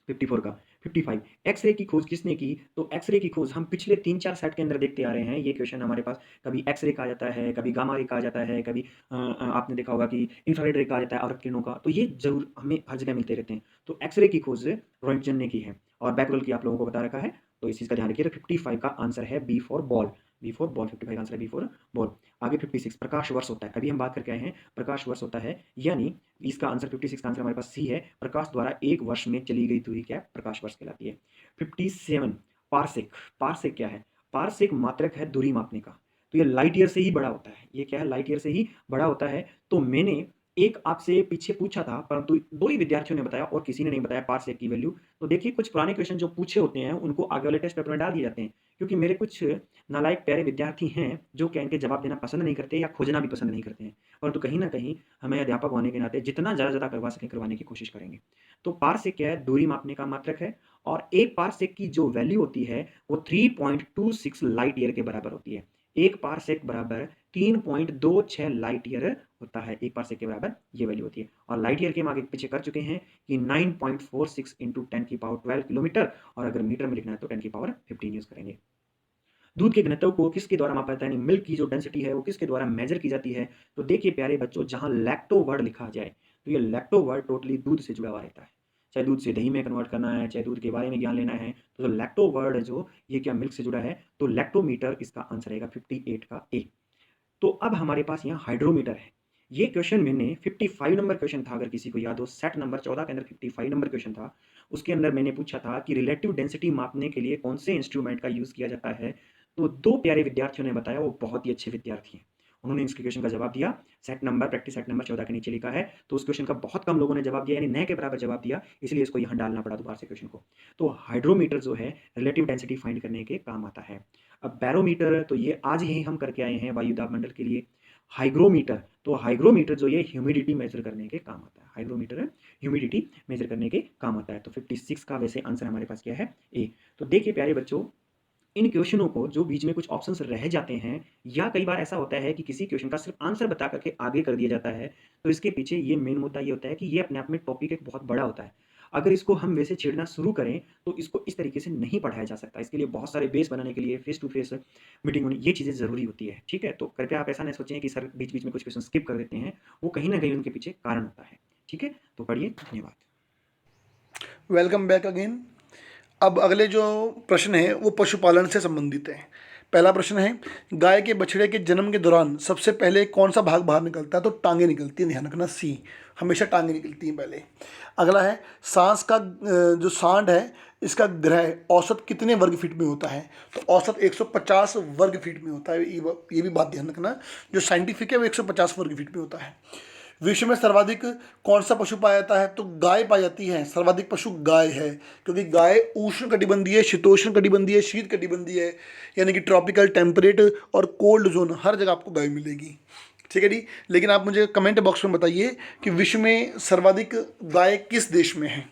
54 का। 55 एक्सरे की खोज किसने की, तो एक्सरे की खोज हम पिछले 3-4 सेट के अंदर देखते आ रहे हैं। ये क्वेश्चन हमारे पास कभी एक्सरे कहा जाता है, कभी गामा रे कहा जाता है, कभी आपने देखा होगा कि इंफ्रारेड रे कहा जाता है, आवर्त किरणों का। तो ये जरूर हमें हर जगह मिलते रहते हैं। तो एक्सरे की खोज रॉयटजन ने की है और बैकरल की आप लोगों को बता रखा है, तो इस चीज का ध्यान रखिए। तो 55 का आंसर है B for ball. B for ball, 55 का आंसर है बी फॉर बॉल। आगे 56 प्रकाश वर्ष होता है, अभी हम बात करके आए हैं प्रकाश वर्ष होता है, यानी इसका आंसर 56 का आंसर हमारे पास सी है। प्रकाश द्वारा एक वर्ष में चली गई दूरी क्या प्रकाश वर्ष कहलाती है। 57 पारसेक। पारसेक क्या है, पारसेक मात्रक है दूरी मापने का। तो ये लाइट ईयर से ही बड़ा होता है। ये क्या है, लाइट ईयर से ही बड़ा होता है। तो मैंने एक आपसे पीछे पूछा था, परंतु दो ही विद्यार्थियों ने बताया और किसी ने नहीं बताया पारसेक की वैल्यू। तो देखिए कुछ पुराने क्वेश्चन जो पूछे होते हैं उनको आगे वाले टेस्ट पेपर में डाल दिए जाते हैं, क्योंकि मेरे कुछ नालायक प्यारे विद्यार्थी हैं जो क्या इनके जवाब देना पसंद नहीं करते या खोजना भी पसंद नहीं करते हैं। परंतु कहीं ना कहीं हमें अध्यापक होने के नाते जितना ज़्यादा करवा सकें करवाने की कोशिश करेंगे। तो पारसेक क्या है, दूरी मापने का मात्रक है। और एक पारसेक की जो वैल्यू होती है वो 3.26 लाइट ईयर के बराबर होती है। एक पारसेक बराबर 3.26 लाइट ईयर होता है, एक पारसेक के बराबर ये वैल्यू होती है। और लाइट ईयर के हम आगे पीछे कर चुके हैं कि 9.46 इंटू 10⁻12 किलोमीटर, और अगर मीटर में लिखना है तो 10⁻15 यूज करेंगे। दूध के घनत्व को किसके द्वारा मापा जाता है, यानी मिल्क की जो डेंसिटी है वो किसके द्वारा मेजर की जाती है। तो देखिए प्यारे बच्चों, जहां लैक्टो वर्ड लिखा जाए तो ये लैक्टो वर्ड टोटली दूध से जुड़ा हुआ रहता है। चाहे दूध से दही में कन्वर्ट करना है, चाहे दूध के बारे में ज्ञान लेना है, तो जो लैक्टो वर्ड है जो ये क्या मिल्क से जुड़ा है, तो लैक्टोमीटर इसका आंसर रहेगा 58 का ए। तो अब हमारे पास यहाँ हाइड्रोमीटर है। ये क्वेश्चन मैंने 55 नंबर क्वेश्चन था, अगर किसी को याद हो, सेट नंबर 14 के अंदर 55 नंबर क्वेश्चन था। उसके अंदर मैंने पूछा था कि रिलेटिव डेंसिटी मापने के लिए कौन से इंस्ट्रूमेंट का यूज किया जाता है। तो दो प्यारे विद्यार्थियों ने बताया, वो बहुत ही अच्छे विद्यार्थी हैं, उन्होंने इस क्वेश्चन का जवाब दिया। Set number practice set number 14 के नीचे लिखा है, तो उस क्वेश्चन का बहुत कम लोगों ने जवाब दिया, यानी नए के बराबर जवाब दिया, इसलिए इसको यहाँ डालना पड़ा दोबारा से क्वेश्चन को। तो हाइड्रोमीटर जो है रिलेटिव डेंसिटी फाइंड करने के काम आता है। अब बैरोमीटर तो ये आज ही हम करके आए हैं वायु दाब मंडल के लिए। हाइग्रोमीटर, तो हाइग्रोमीटर जो ये ह्यूमिडिटी मेजर करने के काम आता है। हाइग्रोमीटर ह्यूमिडिटी मेजर करने के काम आता है। तो 56 का वैसे आंसर हमारे पास क्या है, ए। तो देखिए प्यारे बच्चों, इन क्वेश्चनों को जो बीच में कुछ ऑप्शंस रह जाते हैं, या कई बार ऐसा होता है कि किसी क्वेश्चन का सिर्फ आंसर बता करके आगे कर दिया जाता है, तो इसके पीछे ये मेन मुद्दा ये होता है कि ये अपने आप में टॉपिक एक बहुत बड़ा होता है। अगर इसको हम वैसे छेड़ना शुरू करें तो इसको इस तरीके से नहीं पढ़ाया जा सकता। इसके लिए बहुत सारे बेस बनाने के लिए फेस टू फेस मीटिंग होनी, ये चीज़ें ज़रूरी होती है। ठीक है, तो कृपया आप ऐसा नहीं सोचें कि सर बीच बीच में कुछ क्वेश्चन स्किप कर देते हैं, वो कहीं ना कहीं उनके पीछे कारण होता है। ठीक है, तो पढ़िए, धन्यवाद। Welcome back again. अब अगले जो प्रश्न है वो पशुपालन से संबंधित है। पहला प्रश्न है, गाय के बछड़े के जन्म के दौरान सबसे पहले कौन सा भाग बाहर निकलता है, तो टांगे निकलती है, ध्यान रखना सी, हमेशा टांगे निकलती हैं पहले। अगला है, सांस का जो सांड है इसका ग्रह औसत कितने वर्ग फीट में होता है, तो औसत 150 वर्ग फीट में होता है। ये भी बात ध्यान रखना, जो साइंटिफिक है वो 150 वर्ग फीट में होता है। विश्व में सर्वाधिक कौन सा पशु पाया जाता है, तो गाय पाई जाती है, सर्वाधिक पशु गाय है, क्योंकि गाय उष्ण कटिबंधीय, शीतोष्ण कटिबंधीय, शीत कटिबंधीय है, यानी कि ट्रॉपिकल, टेम्परेट और कोल्ड जोन हर जगह आपको गाय मिलेगी। ठीक है जी। लेकिन आप मुझे कमेंट बॉक्स में बताइए कि विश्व में सर्वाधिक गाय किस देश में है।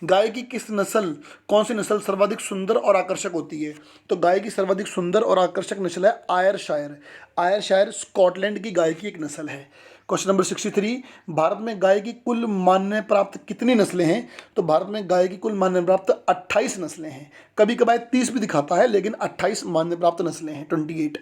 गाय की किस नस्ल, कौन सी नस्ल सर्वाधिक सुंदर और आकर्षक होती है? तो गाय की सर्वाधिक सुंदर और आकर्षक नस्ल है आयरशायर। आयरशायर स्कॉटलैंड की गाय की एक नस्ल है। क्वेश्चन नंबर 63, भारत में गाय की कुल मान्य प्राप्त कितनी नस्लें हैं? तो भारत में गाय की कुल मान्य प्राप्त 28 नस्लें हैं। कभी कभार 30 भी दिखाता है, लेकिन 28 मान्य प्राप्त नस्लें हैं, 28।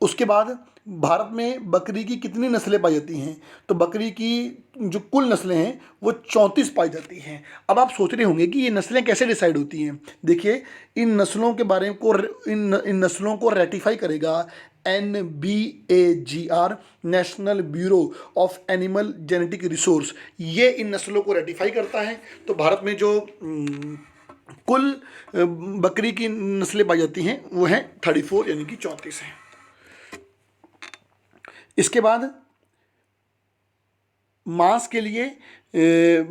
उसके बाद भारत में बकरी की कितनी नस्लें पाई जाती हैं? तो बकरी की जो कुल नस्लें हैं वो 34 पाई जाती हैं। अब आप सोच रहे होंगे कि ये नस्लें कैसे डिसाइड होती हैं। देखिए, इन नस्लों के बारे को इन नस्लों को रेटिफाई करेगा NBAGR, national bureau of animal genetic resource. ये इन नस्लों को रेटिफाई करता है। तो भारत में जो कुल बकरी की नस्लें पाई जाती हैं वो हैं 34, यानी कि 34 हैं। इसके बाद मांस के लिए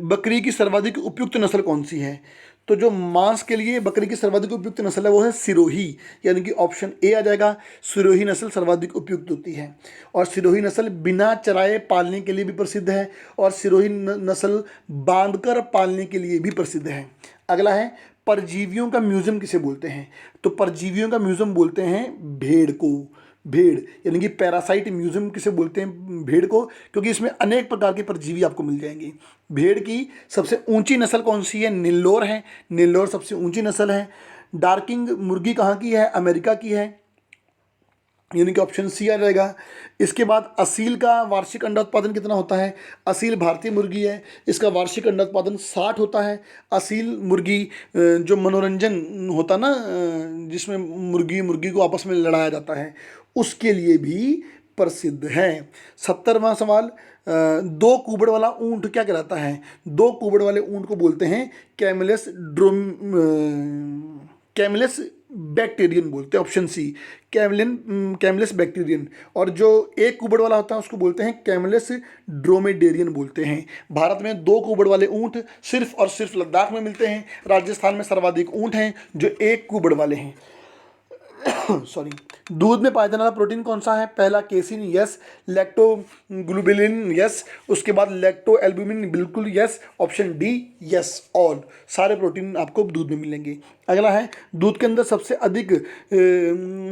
बकरी की सर्वाधिक उपयुक्त नस्ल कौन सी है? तो जो मांस के लिए बकरी की सर्वाधिक उपयुक्त नस्ल है वो है सिरोही, यानी कि ऑप्शन ए आ जाएगा। सिरोही नस्ल सर्वाधिक उपयुक्त होती है। और सिरोही नस्ल बिना चराए पालने के लिए भी प्रसिद्ध है, और सिरोही नस्ल बांधकर पालने के लिए भी प्रसिद्ध है। अगला है, परजीवियों का म्यूजियम किसे बोलते हैं? तो परजीवियों का म्यूजियम बोलते हैं भेड़ को। भेड़ यानी कि पैरासाइट म्यूजियम किसे बोलते हैं? भेड़ को, क्योंकि इसमें अनेक प्रकार के परजीवी आपको मिल जाएंगे। भेड़ की सबसे ऊंची नस्ल कौन सी है? नेल्लोर है। नेल्लोर सबसे ऊंची नस्ल है। डार्किंग मुर्गी कहाँ की है? अमेरिका की है, यानी कि ऑप्शन सी आ जाएगा। इसके बाद असील का वार्षिक अंडा उत्पादन कितना होता है? असील भारतीय मुर्गी है, इसका वार्षिक अंडा उत्पादन 60 होता है। असील मुर्गी जो मनोरंजन होता ना, जिसमें मुर्गी को आपस में लड़ाया जाता है, उसके लिए भी प्रसिद्ध है। 70वां सवाल, दो कुबड़ वाला ऊंट क्या कहलाता है? दो कुबड़ वाले ऊंट को बोलते हैं कैमिलस बैक्टीरियन बोलते हैं, ऑप्शन सी, कैमिलस बैक्टीरियन। और जो एक कुबड़ वाला होता है उसको बोलते हैं कैमिलस ड्रोमेडेरियन बोलते हैं। भारत में दो कुबड़ वाले ऊंट सिर्फ और सिर्फ लद्दाख में मिलते हैं। राजस्थान में सर्वाधिक ऊंट हैं जो एक कुबड़ वाले हैं। सॉरी। दूध में पाया जाने वाला प्रोटीन कौन सा है? पहला केसिन, यस। Lactoglobulin, yes. उसके बाद लैक्टो एल्ब्यूमिन, बिल्कुल yes. Option D, yes all. सारे प्रोटीन आपको दूध में मिलेंगे। अगला है, दूध के अंदर सबसे अधिक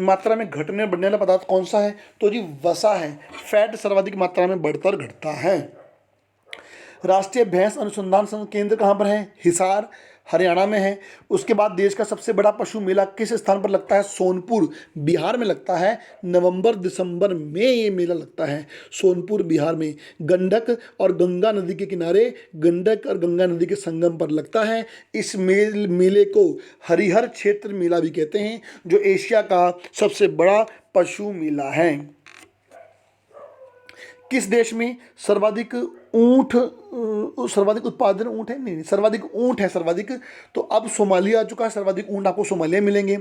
मात्रा में घटने बढ़ने वाला पदार्थ कौन सा है? तो जी वसा है। फैट सर्वाधिक मात्रा में बढ़ता और घटता है। राष्ट्रीय भैंस अनुसंधान केंद्र कहाँ पर है? हिसार, हरियाणा में है। उसके बाद देश का सबसे बड़ा पशु मेला किस स्थान पर लगता है? सोनपुर, बिहार में लगता है। नवंबर दिसंबर में ये मेला लगता है, सोनपुर बिहार में। गंडक और गंगा नदी के किनारे, गंडक और गंगा नदी के संगम पर लगता है। इस मेले को हरिहर क्षेत्र मेला भी कहते हैं, जो एशिया का सबसे बड़ा पशु मेला है। किस देश में सर्वाधिक सर्वाधिक उत्पादन ऊंट है? नहीं, सर्वाधिक ऊंट है, सर्वाधिक। तो अब सोमालिया आ चुका है, सर्वाधिक ऊंट आपको सोमालिया मिलेंगे।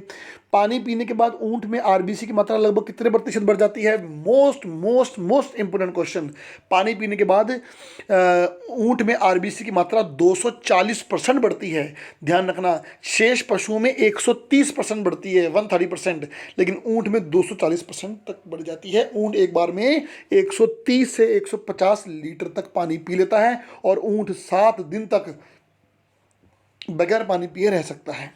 पानी पीने के बाद ऊंट में आरबीसी की मात्रा लगभग कितने प्रतिशत बढ़ जाती है? Most important question. पानी पीने के बाद ऊंट में आरबीसी की मात्रा 240% बढ़ती है। ध्यान रखना, शेष पशुओं में 130% बढ़ती है, 130%, लेकिन ऊंट में 240% तक बढ़ जाती है। ऊंट एक बार में 130 से 150 लीटर तक पानी पी लेता है, और ऊंट 7 दिन तक बगैर पानी पिए रह सकता है।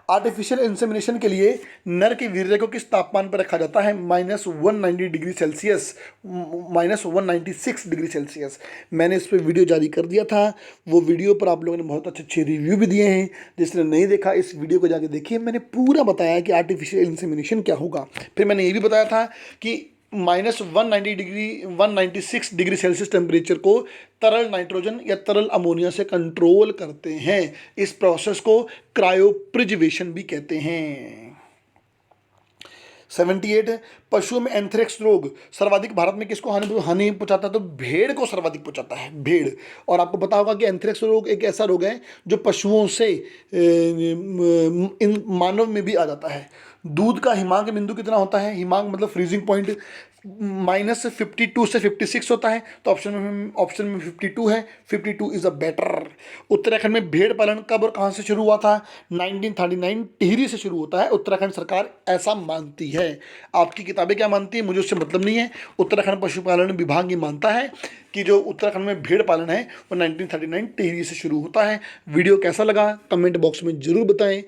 आर्टिफिशियल इंसेमिनेशन के लिए नर के वीर्य को किस तापमान पर रखा जाता है? -190 डिग्री सेल्सियस, -196 डिग्री सेल्सियस। मैंने इस पर वीडियो जारी कर दिया था। वो वीडियो पर आप लोगों ने बहुत अच्छे अच्छे रिव्यू भी दिए हैं। जिसने नहीं देखा, इस वीडियो को जाके देखिए। मैंने पूरा बताया कि आर्टिफिशियल इंसेमिनेशन क्या होगा। फिर मैंने ये भी बताया था कि -196 डिग्री सेल्सियस टेम्परेचर को तरल नाइट्रोजन या तरल अमोनिया से कंट्रोल करते हैं। इस प्रोसेस को क्रायोप्रिजर्वेशन भी कहते हैं। 78, पशुओं में एंथ्रेक्स रोग सर्वाधिक भारत में किसको हानि पहुंचाता है? तो भेड़ को सर्वाधिक पहुंचाता है, भेड़। और आपको पता होगा कि एंथ्रेक्स रोग एक ऐसा रोग है जो पशुओं से मानव में भी आ जाता है। दूध का हिमांक बिंदु कितना होता है? हिमांक मतलब फ्रीजिंग पॉइंट। माइनस 52 से 56 होता है, तो ऑप्शन में 52 है। 52 इज़ अ बेटर। उत्तराखंड में भेड़ पालन कब और कहाँ से शुरू हुआ था? 1939 टिहरी से शुरू होता है, उत्तराखंड सरकार ऐसा मानती है। आपकी किताबें क्या मानती है, मुझे उससे मतलब नहीं है। उत्तराखंड पशुपालन विभाग ये मानता है कि जो उत्तराखंड में भेड़ पालन है वो 1939 टिहरी से शुरू होता है। वीडियो कैसा लगा कमेंट बॉक्स में ज़रूर बताएं।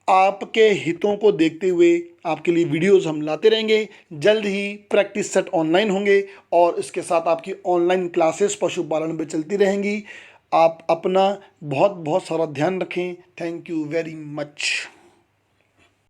आपके हितों को देखते हुए आपके लिए वीडियोस हम लाते रहेंगे। जल्द ही प्रैक्टिस सेट ऑनलाइन होंगे और इसके साथ आपकी ऑनलाइन क्लासेस पशुपालन पे चलती रहेंगी। आप अपना बहुत बहुत सारा ध्यान रखें। Thank you very much.